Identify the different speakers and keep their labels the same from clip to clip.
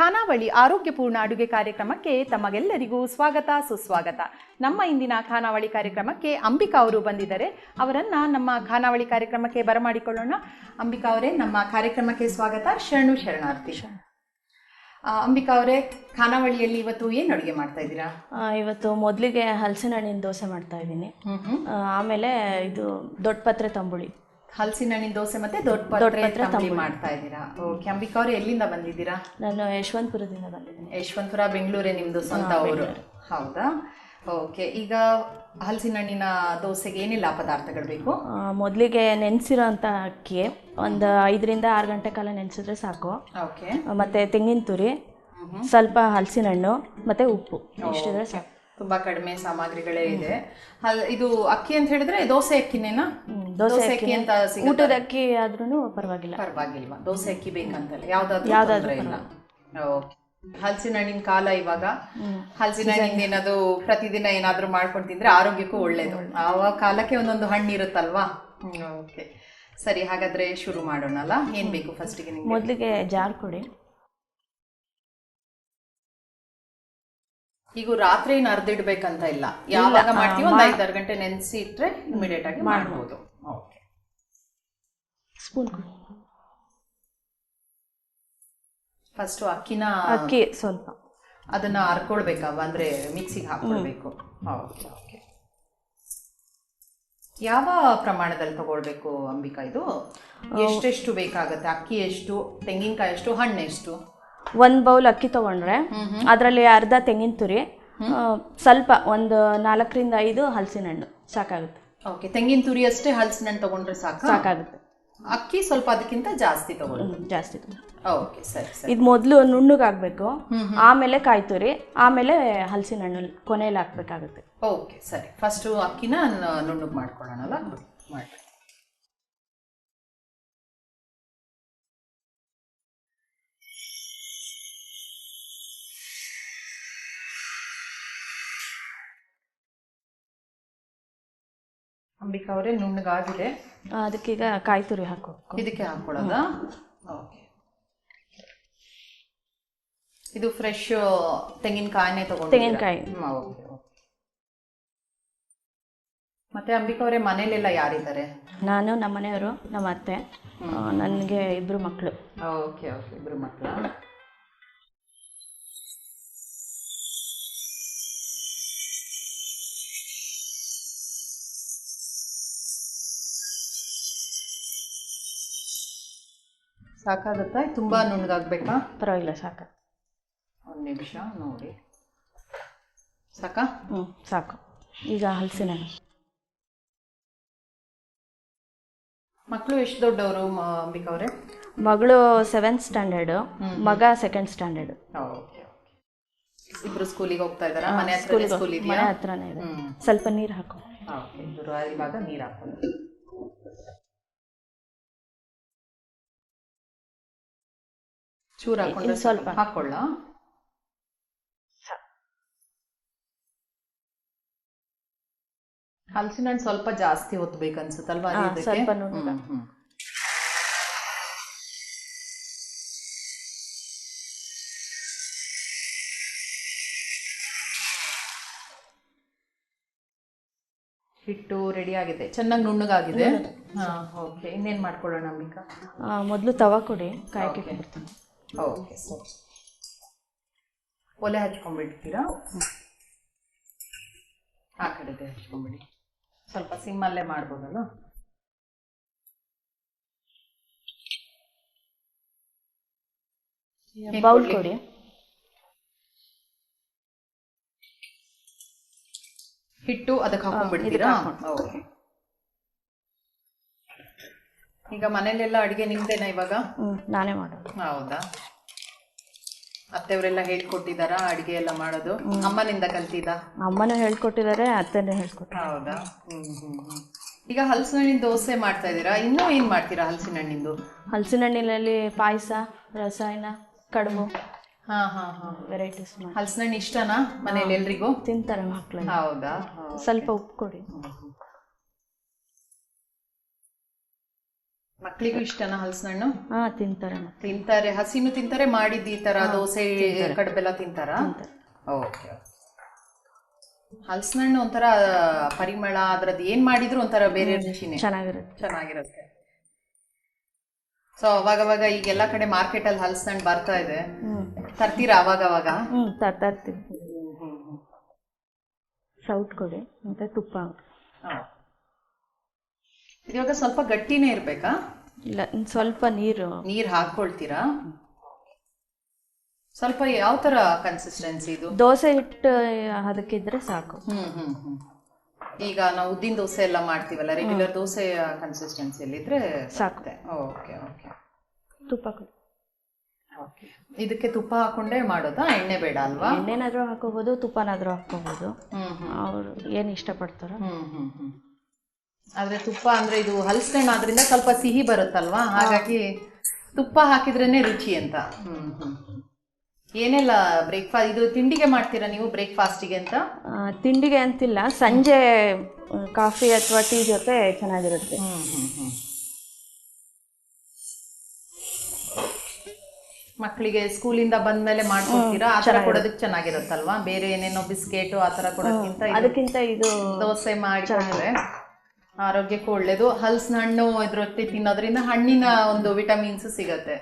Speaker 1: ಖಾನಾವಳಿ ಆರೋಗ್ಯಪೂರ್ಣ ಅಡುಗೆ ಕಾರ್ಯಕ್ರಮಕ್ಕೆ ತಮಗೆಲ್ಲರಿಗೂ ಸ್ವಾಗತ ಸುಸ್ವಾಗತ. ನಮ್ಮ ಇಂದಿನ ಖಾನಾವಳಿ ಕಾರ್ಯಕ್ರಮಕ್ಕೆ ಅಂಬಿಕಾ ಅವರು ಬಂದಿದ್ದಾರೆ. ಅವರನ್ನು ನಮ್ಮ ಖಾನಾವಳಿ ಕಾರ್ಯಕ್ರಮಕ್ಕೆ ಬರಮಾಡಿಕೊಳ್ಳೋಣ. ಅಂಬಿಕಾ ಅವರೇ, ನಮ್ಮ ಕಾರ್ಯಕ್ರಮಕ್ಕೆ ಸ್ವಾಗತ. ಶರಣಾರ್ಥಿ. ಅಂಬಿಕಾ ಅವರೇ, ಖಾನಾವಳಿಯಲ್ಲಿ ಇವತ್ತು ಏನು ಅಡುಗೆ ಮಾಡ್ತಾ ಇದ್ದೀರಾ?
Speaker 2: ಇವತ್ತು ಮೊದಲಿಗೆ ಹಲಸಿನ ಹಣ್ಣಿನ ದೋಸೆ ಮಾಡ್ತಾ ಇದ್ದೀನಿ. ಆಮೇಲೆ ಇದು ದೊಡ್ಡ ಪತ್ರೆ ತಂಬುಳಿ.
Speaker 1: ಹಲಸಿನ ಹಣ್ಣಿನ ದೋಸೆ ಮತ್ತೆ ದೊಡ್ಡ ಪತ್ರೆ ತಂಬುಳಿ ಮಾಡ್ತಾ ಇದ್ದೀರಾ. ಓಕೆ. ಅಂಬಿಕಾ ಅವರು ಎಲ್ಲಿಂದ ಬಂದಿದ್ದೀರಾ?
Speaker 2: ನಾನು ಯಶವಂತಪುರದಿಂದ ಬಂದಿದ್ದೀನಿ.
Speaker 1: ಯಶವಂತಪುರ, ಬೆಂಗಳೂರೇ ನಿಮ್ಮದು ಸ್ವಂತ ಊರು? ಹೌದಾ. ಓಕೆ. ಈಗ ಹಲಸಿನ ಹಣ್ಣಿನ ದೋಸೆಗೆ ಏನೆಲ್ಲ ಪದಾರ್ಥಗಳು ಬೇಕು?
Speaker 2: ಮೊದಲಿಗೆ ನೆನೆಸಿರೋ ಅಂಥ ಅಕ್ಕಿ ಒಂದು 5 ರಿಂದ 6 ಗಂಟೆ ಕಾಲ ನೆನೆಸಿದ್ರೆ ಸಾಕು.
Speaker 1: ಓಕೆ.
Speaker 2: ಮತ್ತು ತೆಂಗಿನ ತುರಿ, ಸ್ವಲ್ಪ ಹಲಸಿನ ಹಣ್ಣು ಮತ್ತು ಉಪ್ಪು, ಇಷ್ಟಿದ್ರೆ ಸಾಕು.
Speaker 1: ತುಂಬಾ ಕಡಿಮೆ ಸಾಮಗ್ರಿಗಳೇ ಇದೆ. ಇದು ಅಕ್ಕಿ ಅಂತ ಹೇಳಿದ್ರೆ ದೋಸೆ ಅಕ್ಕಿನೇನಾ? ದೋಸೆ ಅಕ್ಕಿ ಅಂತ
Speaker 2: ಊಟದ ಅಕ್ಕಿ ಆದ್ರೂ
Speaker 1: ಪರವಾಗಿಲ್ವಾ? ದೋಸೆ ಅಕ್ಕಿ ಬೇಕಂತಲ್ಲ, ಯಾವ್ದಾದ್ರು ಇಲ್ಲ. ಹಲಸಿನ ಹಣ್ಣಿನ ಕಾಲ ಇವಾಗ. ಹಲಸಿನ ಹಣ್ಣಿಂದ ಏನಾದ್ರು ಪ್ರತಿದಿನ ಏನಾದ್ರು ಮಾಡ್ಕೊಂಡು ತಿಂದ್ರೆ ಆರೋಗ್ಯಕ್ಕೂ ಒಳ್ಳೇದು. ಆ ಕಾಲಕ್ಕೆ ಒಂದೊಂದು ಹಣ್ಣು ಇರುತ್ತಲ್ವಾ? ಓಕೆ, ಸರಿ. ಹಾಗಾದ್ರೆ ಶುರು ಮಾಡೋಣಲ್ಲ. ಏನ್ ಬೇಕು ಫಸ್ಟಿಗೆ?
Speaker 2: ಮೊದಲಿಗೆ ಜಾರ್ ಕೊಡಿ.
Speaker 1: ಈಗ ರಾತ್ರಿ ಅರ್ದಿಡ್ಬೇಕಂತ ಇಲ್ಲ, ಯಾವಾಗ ಮಾಡ್ತೀವಿ ಒಂದು 5-6 ಗಂಟೆ ನೆನೆಸಿ ಇಟ್ರೆ ಇಮಿಡಿಯೇಟ್ ಆಗಿ ಮಾಡ್ಬೋದು. ಓಕೆ.
Speaker 2: ಸ್ಪೂನ್
Speaker 1: ಫಸ್ಟ್
Speaker 2: ಅಕ್ಕಿ ಸ್ವಲ್ಪ
Speaker 1: ಅದನ್ನ ಹರ್ಕೊಳ್ಬೇಕವ, ಅಂದ್ರೆ ಮಿಕ್ಸಿಗೆ ಹಾಕೊಳ್ಬೇಕು. Okay okay. ಯಾವ ಪ್ರಮಾಣದಲ್ಲಿ ತಗೊಳ್ಬೇಕು ಅಂಬಿಕಾ? ಇದು ಎಷ್ಟೆಷ್ಟು ಬೇಕಾಗತ್ತೆ? ಅಕ್ಕಿ ಎಷ್ಟು, ತೆಂಗಿನಕಾಯಿ ಎಷ್ಟು, ಹಣ್ಣು ಎಷ್ಟು?
Speaker 2: 1 ಬೌಲ್ ಅಕ್ಕಿ ತಗೊಂಡ್ರೆ ಅದರಲ್ಲಿ ಅರ್ಧ ತೆಂಗಿನ ತುರಿ, ಸ್ವಲ್ಪ ಒಂದು 4 ರಿಂದ 5 ಹಲಸಿನ ಹಣ್ಣು ಸಾಕಾಗುತ್ತೆ.
Speaker 1: ಓಕೆ. ತೆಂಗಿನ ತುರಿ ಅಷ್ಟೇ ಹಲಸಿನ ಹಣ್ಣು ತಗೊಂಡ್ರೆ ಸಾಕಾಗುತ್ತೆ. ಅಕ್ಕಿ ಸ್ವಲ್ಪ ಅದಕ್ಕಿಂತ ಜಾಸ್ತಿ
Speaker 2: ಜಾಸ್ತಿ.
Speaker 1: ಓಕೆ, ಸರಿ ಸರಿ.
Speaker 2: ಇದು ಮೊದಲು ನುಣ್ಣಗಾಗಬೇಕು, ಆಮೇಲೆ ಕಾಯಿ ತುರಿ, ಆಮೇಲೆ ಹಲಸಿನ ಹಣ್ಣು ಕೊನೆಯಲ್ಲಿ ಹಾಕ್ಬೇಕಾಗುತ್ತೆ.
Speaker 1: ಓಕೆ, ಸರಿ. ಫಸ್ಟ್ ಅಕ್ಕಿನ ನುಣ್ಣಗೆ ಮಾಡ್ಕೊಳ್ಳೋಣಲ್ಲ. ಮಾಡಿ. ಅಂಬಿಕಾ ಅವರೇ, ನುಣ್ಣಗಾಗಿದೆ.
Speaker 2: ಅದಕ್ಕೀಗ ಕಾಯಿ ತುರಿ ಹಾಕೋಬೇಕು.
Speaker 1: ಇದಕ್ಕೆ ಹಾಕೊಳ್ಳೋದಾ? ಓಕೆ. ಇದು ಫ್ರೆಶ್ ತೆಂಗಿನಕಾಯಿನೇ ತಗೊಂಡು?
Speaker 2: ತೆಂಗಿನಕಾಯಿ.
Speaker 1: ಓಕೆ. ಮತ್ತೆ ಅಂಬಿಕಾ ಅವರೇ, ಮನೇಲೆಲ್ಲ ಯಾರಿದ್ದಾರೆ?
Speaker 2: ನಾನು, ನಮ್ಮ ಮನೆಯವರು, ನಮ್ಮ ಅತ್ತೆ, ನನಗೆ 2 ಮಕ್ಕಳು.
Speaker 1: Okay okay. 2 ಮಕ್ಕಳ? ಸಾಕಾಗುತ್ತಾ? ತುಂಬಾ ನುಣ್ಣಗಾಗ್ಬೇಕಾ?
Speaker 2: ಪರವಾಗಿಲ್ಲ, ಸಾಕು.
Speaker 1: 1 ನಿಮಿಷ ನೋಡಿ. ಸಾಕಾ?
Speaker 2: ಸಾಕು. ಈಗ ಹಲಸಿನ ಹಣ್ಣು.
Speaker 1: ಮಕ್ಕಳು ಎಷ್ಟು ದೊಡ್ಡವರು ಅಂಬಿಕಾ ಅವರೇ?
Speaker 2: ಮಗಳು 7th ಸ್ಟ್ಯಾಂಡರ್ಡ್, ಮಗ 2nd ಸ್ಟ್ಯಾಂಡರ್ಡ್.
Speaker 1: Okay okay. ಇಬ್ರು ಸ್ಕೂಲಿಗೆ ಹೋಗ್ತಾ ಇದ್ದಾರಾ? ಮನೆ
Speaker 2: ಹತ್ರನೇ ಇದೆ. ಸ್ವಲ್ಪ ನೀರು ಹಾಕೋ.
Speaker 1: ಓಕೆ. ಇವಾಗ ನೀರು ಹಾಕೋದು. ಚೂರು ಹಾಕೊಂಡ್ರೆ ಸ್ವಲ್ಪ ಹಾಕೊಳ್ಳ. ಹಲಸಿನ ಹಣ್ಣು ಸ್ವಲ್ಪ ಜಾಸ್ತಿ ಹೊತ್ಬೇಕನ್ಸುತ್ತಲ್ವಾ?
Speaker 2: ಸ್ವಲ್ಪ
Speaker 1: ಹಿಟ್ಟು ರೆಡಿ ಆಗಿದೆ, ಚೆನ್ನಾಗಿ ನುಣ್ಣಗಾಗಿದೆ. ಓಕೆ. ಇನ್ನೇನು ಮಾಡ್ಕೊಳ್ಳೋಣ ಅಂಬಿಕಾ?
Speaker 2: ಮೊದಲು ತವಾ ಕೊಡಿ, ಕಾಯಕ್ಕೆ ಕೊಡ್ತೀನಿ.
Speaker 1: ಓಕೆ, ಸರಿ. ಒಲೆ ಹಚ್ಕೊಂಡ್ಬಿಡ್ತೀರಾ? ಆ ಕಡೆದೆ ಹಚ್ಕೊಂಡ್ಬಿಡಿ. ಸ್ವಲ್ಪ ಸಿಮ್ಮಲ್ಲೇ ಮಾಡ್ಬೋದಲ್ಲ?
Speaker 2: ಬೌಲ್ ಕೊಡಿ.
Speaker 1: ಹಿಟ್ಟು ಅದಕ್ಕೆ ಹಾಕೊಂಡ್ಬಿಡ್ತೀರಾ? ಓಕೆ. ಈಗ ಮನೇಲೆಲ್ಲ ಅಡುಗೆ ನಿಮ್ದೇನಾ ಇವಾಗ?
Speaker 2: ನಾನೇ ಮಾಡೋದು.
Speaker 1: ಹೌದಾ? ಅತ್ತೆಯವರೆಲ್ಲ ಹೇಳ್ಕೊಟ್ಟಿದ್ದಾರಾ ಅಡುಗೆ ಎಲ್ಲ ಮಾಡೋದು? ಅಮ್ಮನಿಂದ ಕಲ್ತಿದ್ದ?
Speaker 2: ಅಮ್ಮನೂ ಹೇಳ್ಕೊಟ್ಟಿದ್ದಾರೆ, ಅತ್ತೆನೂ ಹೇಳ್ಕೊಟ್ಟಿದ್ದಾರೆ.
Speaker 1: ಹೌದಾ? ಈಗ ಹಲಸಿನ ಹಣ್ಣಿನ ದೋಸೆ ಮಾಡ್ತಾ ಇದ್ದೀರಾ, ಇನ್ನೂ ಏನು ಮಾಡ್ತೀರಾ ಹಲಸಿನ ಹಣ್ಣಿಂದು?
Speaker 2: ಹಲಸಿನ ಹಣ್ಣಿನಲ್ಲಿ ಪಾಯಸ, ರಸಾಯನ, ಕಡುಬು, ವೆರೈಟೀಸ್.
Speaker 1: ಹಲಸಿನ ಹಣ್ಣು ಇಷ್ಟನಾ ಮನೇಲಿ ಎಲ್ರಿಗೂ?
Speaker 2: ತಿಂತಾರೆ ಮಕ್ಕಳು.
Speaker 1: ಮಕ್ಕಳಿಗೂ ಇಷ್ಟನಾ ಹಲಸಿನ ಹಣ್ಣು?
Speaker 2: ತಿಂತಾರೆ.
Speaker 1: ತಿಂತಾರೆ, ಹಸಿನು ತಿಂತಾರೆ, ಮಾಡಿದ್ದು ಈ ತರ ದೋಸೆ ಕಡುಬೆಲ್ಲ ತಿಂತಾರ? ಓಕೆ. ಹಲಸಿನ ಹಣ್ಣು ಒಂಥರ ಪರಿಮಳ, ಅದ್ರದ್ದು ಏನ್ ಮಾಡಿದ್ರು ಒಂಥರ ಬೇರೆ ರುಚಿನೇ, ಚೆನ್ನಾಗಿರುತ್ತೆ. ಸೊ ಅವಾಗವಾಗ ಈಗೆಲ್ಲ ಕಡೆ ಮಾರ್ಕೆಟ್ ಅಲ್ಲಿ ಹಲಸಿನ ಹಣ್ಣು ಬರ್ತಾ ಇದೆ, ತರ್ತೀರಾ ಅವಾಗವಾಗ?
Speaker 2: ತರ್ತಾ ಇರ್ತೀವಿ. ಸೌಟ್ ಕೊಡಿ ಮತ್ತೆ ತುಪ್ಪ.
Speaker 1: ಇವಾಗ ಸ್ವಲ್ಪ ಗಟ್ಟಿನೇ ಇರ್ಬೇಕಾ?
Speaker 2: ಇಲ್ಲ, ಸ್ವಲ್ಪ ನೀರು
Speaker 1: ಹಾಕೊಳ್ತೀರಾ? ಸ್ವಲ್ಪ ಯಾವ ತರ ಕನ್ಸಿಸ್ಟೆನ್ಸಿ ಇದು?
Speaker 2: ದೋಸೆ ಹಿಟ್ಟು ಅದಕ್ಕಿದ್ರೆ ಸಾಕು.
Speaker 1: ಈಗ ನಾವು ಉದ್ದಿನ ದೋಸೆ ಎಲ್ಲ ಮಾಡ್ತೀವಲ್ಲ, ರೆಗ್ಯುಲರ್ ದೋಸೆ ಕನ್ಸಿಸ್ಟೆನ್ಸಿಯಲ್ಲಿ ಇದ್ರೆ
Speaker 2: ಸಾಕು.
Speaker 1: Okay okay.
Speaker 2: ತುಪ್ಪ ಕೊಡಿ.
Speaker 1: ಇದಕ್ಕೆ ತುಪ್ಪ ಹಾಕೊಂಡೇ ಮಾಡೋದಾ, ಎಣ್ಣೆ ಬೇಡ ಅಲ್ವಾ?
Speaker 2: ಎಣ್ಣೆನಾದ್ರೂ ಹಾಕೋಬಹುದು, ತುಪ್ಪನಾದ್ರೂ ಹಾಕೋಬಹುದು, ಅವ್ರು ಏನ್ ಇಷ್ಟಪಡ್ತಾರೋ.
Speaker 1: ಆದ್ರೆ ತುಪ್ಪ ಅಂದ್ರೆ ಇದು ಹಲಸಿನ ಹಣ್ಣು ಆದ್ರಿಂದ ಸ್ವಲ್ಪ ಸಿಹಿ ಬರುತ್ತಲ್ವಾ, ಹಾಗಾಗಿ ತುಪ್ಪ ಹಾಕಿದ್ರೇನೆ ರುಚಿ ಅಂತ. ಏನೆಲ್ಲ ಬ್ರೇಕ್ಫಾಸ್ಟ್ ಇದು ತಿಂಡಿಗೆ ಮಾಡ್ತೀರಾ ನೀವು? ಬ್ರೇಕ್ಫಾಸ್ಟಿಗೆ ಅಂತ?
Speaker 2: ತಿಂಡಿಗೆ ಅಂತಿಲ್ಲ, ಸಂಜೆ ಕಾಫಿ ಅಥವಾ ಟೀ ಜೊತೆ ಚೆನ್ನಾಗಿರುತ್ತೆ.
Speaker 1: ಮಕ್ಕಳಿಗೆ ಸ್ಕೂಲಿಂದ ಬಂದ್ಮೇಲೆ ಮಾಡ್ಕೊಡ್ತೀರಾ? ಆ ತರ ಕೊಡೋದಕ್ಕೆ ಚೆನ್ನಾಗಿರುತ್ತಲ್ವಾ? ಬೇರೆ ಏನೇನೋ ಬಿಸ್ಕೆಟ್ ಆ ತರ
Speaker 2: ಅದಕ್ಕಿಂತ ಇದು
Speaker 1: ದೋಸೆ ಮಾಡಿಕೊಂಡ್ರೆ ಆರೋಗ್ಯಕ್ಕೂ ಒಳ್ಳೇದು. ಹಲಸಿನ ಹಣ್ಣು ಇದ್ರೊತ್ತಿ ತಿನ್ನೋದ್ರಿಂದ ಹಣ್ಣಿನ ಒಂದು ವಿಟಮಿನ್ಸ್ ಸಿಗತ್ತೆ.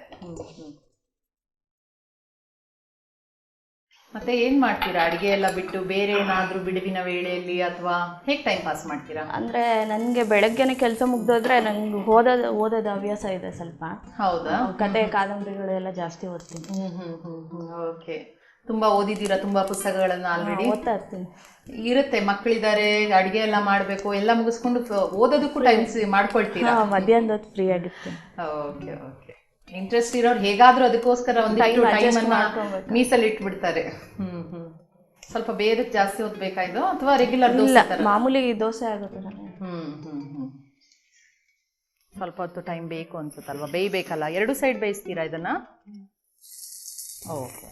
Speaker 1: ಮತ್ತೆ ಏನ್ ಮಾಡ್ತೀರಾ ಅಡಿಗೆ ಎಲ್ಲ ಬಿಟ್ಟು? ಬೇರೆ ಏನಾದ್ರೂ ಬಿಡುವಿನ ವೇಳೆಯಲ್ಲಿ ಅಥವಾ ಹೇಗ್ ಟೈಮ್ ಪಾಸ್ ಮಾಡ್ತೀರಾ?
Speaker 2: ಅಂದ್ರೆ ನನ್ಗೆ ಬೆಳಗ್ಗೆನೆ ಕೆಲಸ ಮುಗ್ದೋದ್ರೆ ನಂಗೆ ಓದೋದ ಹವ್ಯಾಸ ಇದೆ ಸ್ವಲ್ಪ.
Speaker 1: ಹೌದಾ?
Speaker 2: ಕತೆ ಕಾದಂಬರಿಗಳೆಲ್ಲ ಜಾಸ್ತಿ ಓದ್ತೀನಿ.
Speaker 1: ಓಕೆ. ತುಂಬಾ ಓದಿದ್ದೀರಾ? ತುಂಬಾ ಪುಸ್ತಕಗಳನ್ನ ಆಲ್ರೆಡಿ
Speaker 2: ಓದ್ತಾ ಇರ್ತೀನಿ.
Speaker 1: ಇರುತ್ತೆ, ಮಕ್ಕಳಿದ್ದಾರೆ, ಅಡಿಗೆ ಎಲ್ಲ ಮಾಡ್ಬೇಕು, ಎಲ್ಲ ಮುಗಿಸ್ಕೊಂಡು ಓದೋದಕ್ಕೂ ಟೈಮ್ ಮಾಡ್ಕೊಳ್ತೀರಾ?
Speaker 2: ಮಧ್ಯಾಹ್ನದ ಹೊತ್ತು ಫ್ರೀ ಆಗಿರ್ತೀನಿ.
Speaker 1: Okay okay. ಇಂಟ್ರೆಸ್ಟ್ ಇರೋರು ಹೇಗಾದ್ರೂ ಅದಕ್ಕೋಸ್ಕರ ಒಂದಿಷ್ಟು ಟೈಮನ್ನ ಮೀಸಲಿಟ್ಬಿಡ್ತಾರೆ. ಸ್ವಲ್ಪ ಬೇರೆ ಜಾಸ್ತಿ ಓದ್ಬೇಕಾಯ್ತು ಅಥವಾ ರೆಗ್ಯುಲರ್ ದೋಸೆ?
Speaker 2: ಮಾಮೂಲಿ ದೋಸೆ ಆಗುತ್ತೆ.
Speaker 1: ಸ್ವಲ್ಪ ಹೊತ್ತು ಟೈಮ್ ಬೇಕು ಅನ್ಸುತ್ತಲ್ವಾ? ಬೇಯ್ಬೇಕಲ್ಲ, ಎರಡು ಸೈಡ್ ಬೇಯಿಸ್ತೀರಾ ಇದನ್ನ? ಓಕೆ.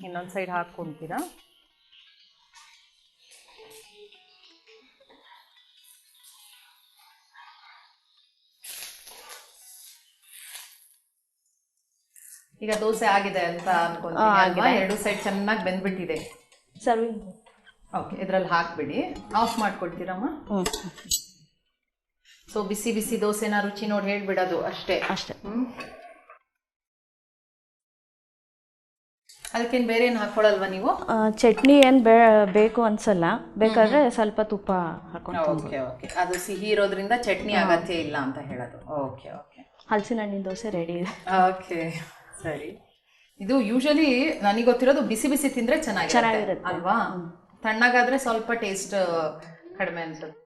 Speaker 1: ಇನ್ನೊಂದು ಸೈಡ್ ಹಾಕ್ಕೊಂತೀರಾ? ಈಗ ದೋಸೆ ಆಗಿದೆ ಅಂತ ಅನ್ಕೊಂತೀನಿ. ಎರಡು ಸೈಡ್ ಚೆನ್ನಾಗಿ ಬೆಂದ್ಬಿಟ್ಟಿದೆ.
Speaker 2: ಸರ್ವಿಂಗ್.
Speaker 1: ಓಕೆ, ಇದ್ರಲ್ಲಿ ಹಾಕ್ಬಿಡಿ. ಆಫ್ ಮಾಡ್ಕೊಳ್ತೀರಮ್ಮ? ಸೊ ಬಿಸಿ ಬಿಸಿ ದೋಸೆನ ರುಚಿ ನೋಡಿ ಹೇಳ್ಬಿಡೋದು ಅಷ್ಟೇ. ಅದಕ್ಕೇನು ಬೇರೆ ಏನು ಹಾಕೊಳ್ಳಲ್ವಾ ನೀವು?
Speaker 2: ಚಟ್ನಿ ಏನು ಬೇಕು ಅನ್ಸಲ್ಲ, ಬೇಕಾದ್ರೆ ಸ್ವಲ್ಪ ತುಪ್ಪ ಹಾಕೊಂಡು.
Speaker 1: Okay okay. ಅದು ಸಿಹಿ ಇರೋದ್ರಿಂದ ಚಟ್ನಿ ಅಗತ್ಯ ಇಲ್ಲ ಅಂತ ಹೇಳೋದು. Okay okay.
Speaker 2: ಹಲಸಿನ ಹಣ್ಣಿನ ದೋಸೆ ರೆಡಿ ಇದೆ.
Speaker 1: ಓಕೆ ಸರಿ. ಇದು ಯೂಶಲಿ ನನಗೆ ಗೊತ್ತಿರೋದು ಬಿಸಿ ಬಿಸಿ ತಿಂದ್ರೆ ಚೆನ್ನಾಗಿರುತ್ತೆ ಅಲ್ವಾ? ತಣ್ಣಗಾದ್ರೆ ಸ್ವಲ್ಪ ಟೇಸ್ಟ್ ಕಡಿಮೆ ಅನ್ಸುತ್ತೆ.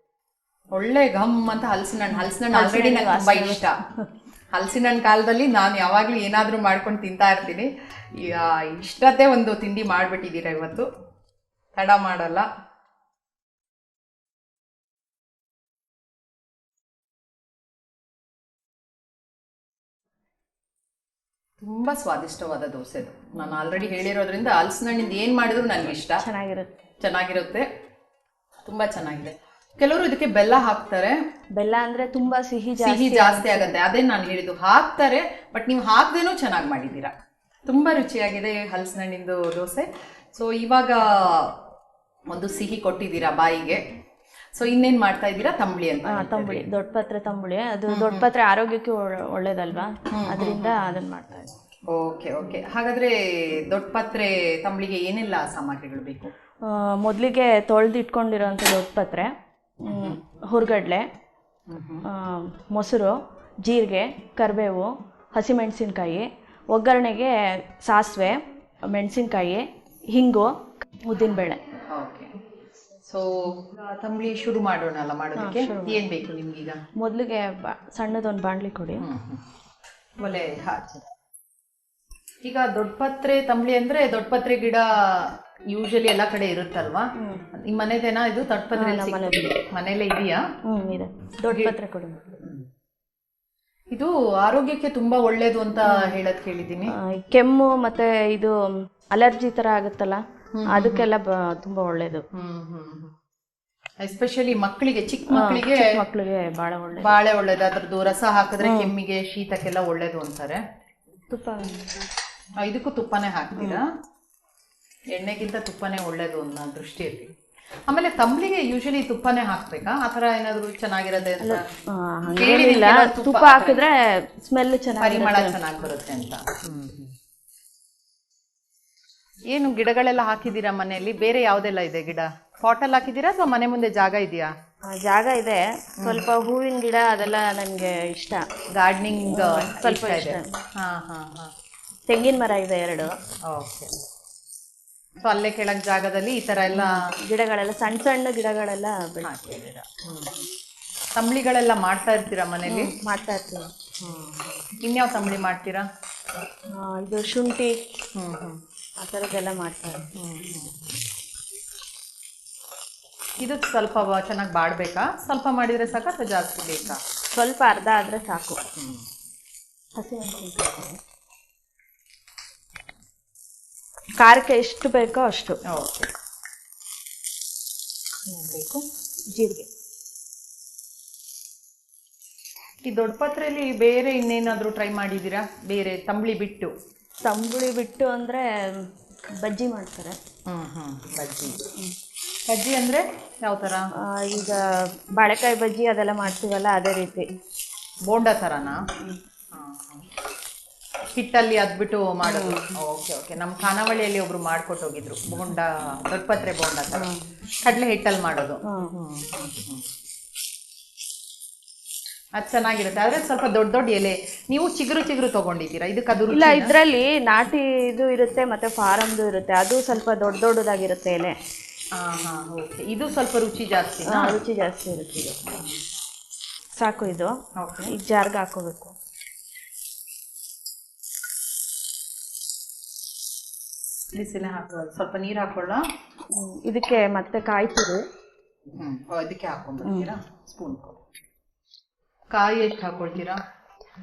Speaker 1: ಒಳ್ಳೆ ಘಮ್ ಅಂತ ಹಲಸಿನ ಹಣ್ಣು ಆಲ್ರೆಡಿ ನಂಗೆ ತುಂಬಾ ಇಷ್ಟ. ಹಲಸಿನ ಹಣ್ಣು ಕಾಲದಲ್ಲಿ ನಾನು ಯಾವಾಗ್ಲೂ ಏನಾದ್ರೂ ಮಾಡ್ಕೊಂಡು ತಿಂತಾ ಇರ್ತೀನಿ. ಇಷ್ಟದೇ ಒಂದು ತಿಂಡಿ ಮಾಡ್ಬಿಟ್ಟಿದ್ದೀರ ಇವತ್ತು, ತಡ ಮಾಡಲ್ಲ. ತುಂಬಾ ಸ್ವಾದಿಷ್ಟವಾದ ದೋಸೆ ಅದು. ನಾನು ಆಲ್ರೆಡಿ ಹೇಳಿರೋದ್ರಿಂದ ಹಲಸಿನ ಹಣ್ಣಿಂದ ಏನ್ ಮಾಡಿದ್ರು ನನಗೆ ಇಷ್ಟ. ಚೆನ್ನಾಗಿರುತ್ತೆ, ತುಂಬಾ ಚೆನ್ನಾಗಿದೆ. ಕೆಲವರು ಇದಕ್ಕೆ ಬೆಲ್ಲ ಹಾಕ್ತಾರೆ.
Speaker 2: ಬೆಲ್ಲ ಅಂದ್ರೆ ತುಂಬಾ ಸಿಹಿ
Speaker 1: ಜಾಸ್ತಿ ಆಗತ್ತೆ, ಅದೇ ನಾನು ಹೇಳಿದ್ದು. ಹಾಕ್ತಾರೆ, ಬಟ್ ನೀವು ಹಾಕ್ದೇನೂ ಚೆನ್ನಾಗಿ ಮಾಡಿದ್ದೀರಾ. ತುಂಬಾ ರುಚಿಯಾಗಿದೆ ಹಲಸಿನ ಹಣ್ಣಿಂದು ದೋಸೆ. ಸೊ ಇವಾಗ ಒಂದು ಸಿಹಿ ಕೊಟ್ಟಿದ್ದೀರಾ ಬಾಯಿಗೆ. ಸೊ ಇನ್ನೇನ್ ಮಾಡ್ತಾ ಇದ್ದೀರಾ? ತಂಬಳಿ ಅಂತ.
Speaker 2: ತಂಬಳಿ, ದೊಡ್ಡ ಪತ್ರೆ ತಂಬಳಿ. ಅದು ದೊಡ್ಡ ಪತ್ರೆ ಆರೋಗ್ಯಕ್ಕೆ ಒಳ್ಳೇದಲ್ವಾ, ಅದರಿಂದ ಅದನ್ನ ಮಾಡ್ತಾ ಇದ್ದೀವಿ.
Speaker 1: Okay okay. ಹಾಗಾದ್ರೆ ದೊಡ್ಡ ಪತ್ರೆ ತಂಬಳಿಗೆ ಏನೆಲ್ಲ ಸಾಮಗ್ರಿಗಳು ಬೇಕು?
Speaker 2: ಮೊದಲಿಗೆ ತೊಳೆದಿಟ್ಕೊಂಡಿರೋಂಥ ದೊಡ್ಡ ಪತ್ರೆ, ಹುರ್ಗಡ್ಲೆ, ಮೊಸರು, ಜೀರಿಗೆ, ಕರಿಬೇವು, ಹಸಿಮೆಣಸಿನ್ಕಾಯಿ, ಒಗ್ಗರಣೆಗೆ ಸಾಸಿವೆ, ಮೆಣಸಿನ್ಕಾಯಿ, ಹಿಂಗು, ಉದ್ದಿನಬೇಳೆ.
Speaker 1: ಓಕೆ. ಸೊ ತಂಬಳಿ ಶುರು ಮಾಡೋಣ ಅಲ್ಲ ಮಾಡೋದಕ್ಕೆ? ಏನ್ ಬೇಕು ನಿಮ್ಗೀಗ?
Speaker 2: ಮೊದಲಿಗೆ ಸಣ್ಣದೊಂದು ಬಾಣಲಿ ಕೊಡಿ.
Speaker 1: ಒಲೆ ಹಚ್ಚಿ. ಈಗ ದೊಡ್ಡ ಪತ್ರೆ ತಂಬಳಿ ಅಂದ್ರೆ ದೊಡ್ಡ ಪತ್ರೆ ಗಿಡ ಯೂಶಲಿ ಎಲ್ಲ ಕಡೆ ಇರುತ್ತಲ್ವಾ? ನಿಮ್ಮ ಮನೆದೇನಾ ಇದು? ದೊಡ್ಡ ಪತ್ರೆ ಮನೇಲೆ ಇದೆಯಾ?
Speaker 2: ಇದೆ. ದೊಡ್ಡ ಪತ್ರೆ ಕೊಡಿ.
Speaker 1: ಇದು ಆರೋಗ್ಯಕ್ಕೆ ತುಂಬಾ ಒಳ್ಳೇದು ಅಂತ ಹೇಳೋದ್ ಕೇಳಿದ್ದೀನಿ.
Speaker 2: ಕೆಮ್ಮು ಮತ್ತೆ ಇದು ಅಲರ್ಜಿ ತರ ಆಗುತ್ತಲ್ಲ, ಅದಕ್ಕೆಲ್ಲ ತುಂಬಾ ಒಳ್ಳೇದು.
Speaker 1: ಎಸ್ಪೆಷಲಿ ಮಕ್ಕಳಿಗೆ, ಚಿಕ್ಕ ಮಕ್ಕಳಿಗೆ
Speaker 2: ಮಕ್ಕಳಿಗೆ ಭಾಳ ಒಳ್ಳೆ.
Speaker 1: ಬಾಳೆ ಒಳ್ಳೇದು, ಅದ್ರದ್ದು ರಸ ಹಾಕಿದ್ರೆ ಕೆಮ್ಮಿಗೆ ಶೀತಕ್ಕೆಲ್ಲ ಒಳ್ಳೇದು ಅಂತಾರೆ.
Speaker 2: ತುಪ್ಪ
Speaker 1: ಇದಕ್ಕೂ ತುಪ್ಪನೇ ಹಾಕ್ತೀರಾ? ಎಣ್ಣೆಗಿಂತ ತುಪ್ಪನೇ ಒಳ್ಳೇದು ಅನ್ನೋ ದೃಷ್ಟಿಯಲ್ಲಿ. ಆಮೇಲೆ ತಂಬ್ಳಿಗೆ ಯೂಶಲಿ ತುಪ್ಪನೇ ಹಾಕ್ಬೇಕಾ, ಆತರ ಏನಾದ್ರು ಚೆನ್ನಾಗಿರತ್ತೆ ಅಂತ?
Speaker 2: ಹಂಗೇನಿಲ್ಲ, ತುಪ್ಪ ಹಾಕಿದ್ರೆ ಸ್ಮೆಲ್ ಚೆನ್ನಾಗಿ,
Speaker 1: ಪರಿಮಳ ಚೆನ್ನಾಗಿ ಬರುತ್ತೆ ಅಂತ. ಏನು ಗಿಡಗಳೆಲ್ಲ ಹಾಕಿದ್ದೀರಾ ಮನೆಯಲ್ಲಿ? ಬೇರೆ ಯಾವ್ದೆಲ್ಲ ಇದೆ ಗಿಡ? ಪಾಟಲ್ಲಿ ಹಾಕಿದ್ದೀರಾ ಅಥವಾ ಮನೆ ಮುಂದೆ ಜಾಗ ಇದೆಯಾ?
Speaker 2: ಜಾಗ ಇದೆ, ಸ್ವಲ್ಪ ಹೂವಿನ ಗಿಡ ಅದೆಲ್ಲ ನನಗೆ ಇಷ್ಟ.
Speaker 1: ಗಾರ್ಡನಿಂಗ್
Speaker 2: ಸ್ವಲ್ಪ ಇಷ್ಟ. ತೆಂಗಿನ ಮರ ಇದೆ 2.
Speaker 1: ಓಕೆ. ಸೊ ಅಲ್ಲೇ ಕೆಳಗೆ ಜಾಗದಲ್ಲಿ ಈ ತರ ಎಲ್ಲ
Speaker 2: ಗಿಡಗಳೆಲ್ಲ, ಸಣ್ಣ ಸಣ್ಣ ಗಿಡಗಳೆಲ್ಲ
Speaker 1: ಹಾಕಿದ್ದೀರಾ. ತಂಬ್ಳಿಗಳೆಲ್ಲ ಮಾಡ್ತಾ ಇರ್ತೀರಾ ಮನೇಲಿ? ಮಾಡ್ತಾ
Speaker 2: ಇರ್ತೀವಿ.
Speaker 1: ಇನ್ಯಾವ ತಂಬ್ಳಿ ಮಾಡ್ತೀರಾ?
Speaker 2: ಇದು ಶುಂಠಿ ಆ ಥರದ್ದೆಲ್ಲ ಮಾಡ್ತಾರೆ.
Speaker 1: ಇದು ಸ್ವಲ್ಪ ಚೆನ್ನಾಗಿ ಬಾಡಬೇಕಾ? ಸ್ವಲ್ಪ ಮಾಡಿದರೆ ಸಾಕು ಅಥವಾ ಜಾಸ್ತಿ ಬೇಕಾ?
Speaker 2: ಸ್ವಲ್ಪ ಅರ್ಧ ಆದರೆ ಸಾಕು. ಹಸಿಮೆಣಸಿನಕಾಯಿ ಖಾರಕ್ಕೆ ಎಷ್ಟು ಬೇಕೋ ಅಷ್ಟು.
Speaker 1: ಓಕೆ. ಬೇಕು
Speaker 2: ಜೀರಿಗೆ.
Speaker 1: ಈ ದೊಡ್ಡ ಪಾತ್ರೆಯಲ್ಲಿ ಬೇರೆ ಇನ್ನೇನಾದರೂ ಟ್ರೈ ಮಾಡಿದ್ದೀರಾ? ಬೇರೆ ತಂಬ್ಳಿ ಬಿಟ್ಟು?
Speaker 2: ತಂಬುಳಿ ಬಿಟ್ಟು ಅಂದರೆ ಬಜ್ಜಿ ಮಾಡ್ತಾರೆ.
Speaker 1: ಬಜ್ಜಿ ಅಂದರೆ ಯಾವ ಥರ?
Speaker 2: ಈಗ ಬಾಳೆಕಾಯಿ ಬಜ್ಜಿ ಅದೆಲ್ಲ ಮಾಡ್ತೀವಲ್ಲ, ಅದೇ ರೀತಿ.
Speaker 1: ಬೋಂಡ ಥರನಾ? ಹಿಟ್ಟಲ್ಲಿ ಅದ್ಬಿಟ್ಟು ಮಾಡೋದು. Okay okay. ನಮ್ಮ ಖಾನಾವಳಿಯಲ್ಲಿ ಒಬ್ರು ಮಾಡ್ಕೊಟ್ಟು ಹೋಗಿದ್ರು ಬೋಂಡ, ದೊಡ್ಡಪತ್ರೆ ಬೋಂಡ ಥರ, ಕಡಲೆ ಹಿಟ್ಟಲ್ಲಿ ಮಾಡೋದು. ಅದು ಚೆನ್ನಾಗಿರುತ್ತೆ, ಆದರೆ ಸ್ವಲ್ಪ ದೊಡ್ಡ ದೊಡ್ಡ ಎಲೆ. ನೀವು ಚಿಗುರು ಚಿಗುರು ತೊಗೊಂಡಿದ್ದೀರಾ? ಇದಕ್ಕೆ ಅದು
Speaker 2: ಇಲ್ಲ, ಇದರಲ್ಲಿ ನಾಟಿ ಇದು ಇರುತ್ತೆ ಮತ್ತು ಫಾರಮ್ದು ಇರುತ್ತೆ, ಅದು ಸ್ವಲ್ಪ ದೊಡ್ಡ ದೊಡ್ಡದಾಗಿರುತ್ತೆ ಎಲೆ.
Speaker 1: ಓಕೆ. ಇದು ಸ್ವಲ್ಪ ರುಚಿ ಜಾಸ್ತಿ?
Speaker 2: ರುಚಿ ಜಾಸ್ತಿ ಇರುತ್ತೆ. ಇದು ಸಾಕು. ಇದು
Speaker 1: ಓಕೆ.
Speaker 2: ಈಗ ಜಾರ್ಗೆ ಹಾಕೋಬೇಕು.
Speaker 1: ಬಿಸಿಲೇ ಹಾಕೋದು. ಸ್ವಲ್ಪ ನೀರು ಹಾಕೊಳ್ಳ.
Speaker 2: ಇದಕ್ಕೆ ಮತ್ತೆ ಕಾಯಿ ತುರಿ.
Speaker 1: ಇದಕ್ಕೆ ಹಾಕೊಂಡ್ಬಿಡ್ತೀರಾ? ಸ್ಪೂನ್. ಕಾಯಿ ಎಷ್ಟು ಹಾಕೊಳ್ತೀರಾ?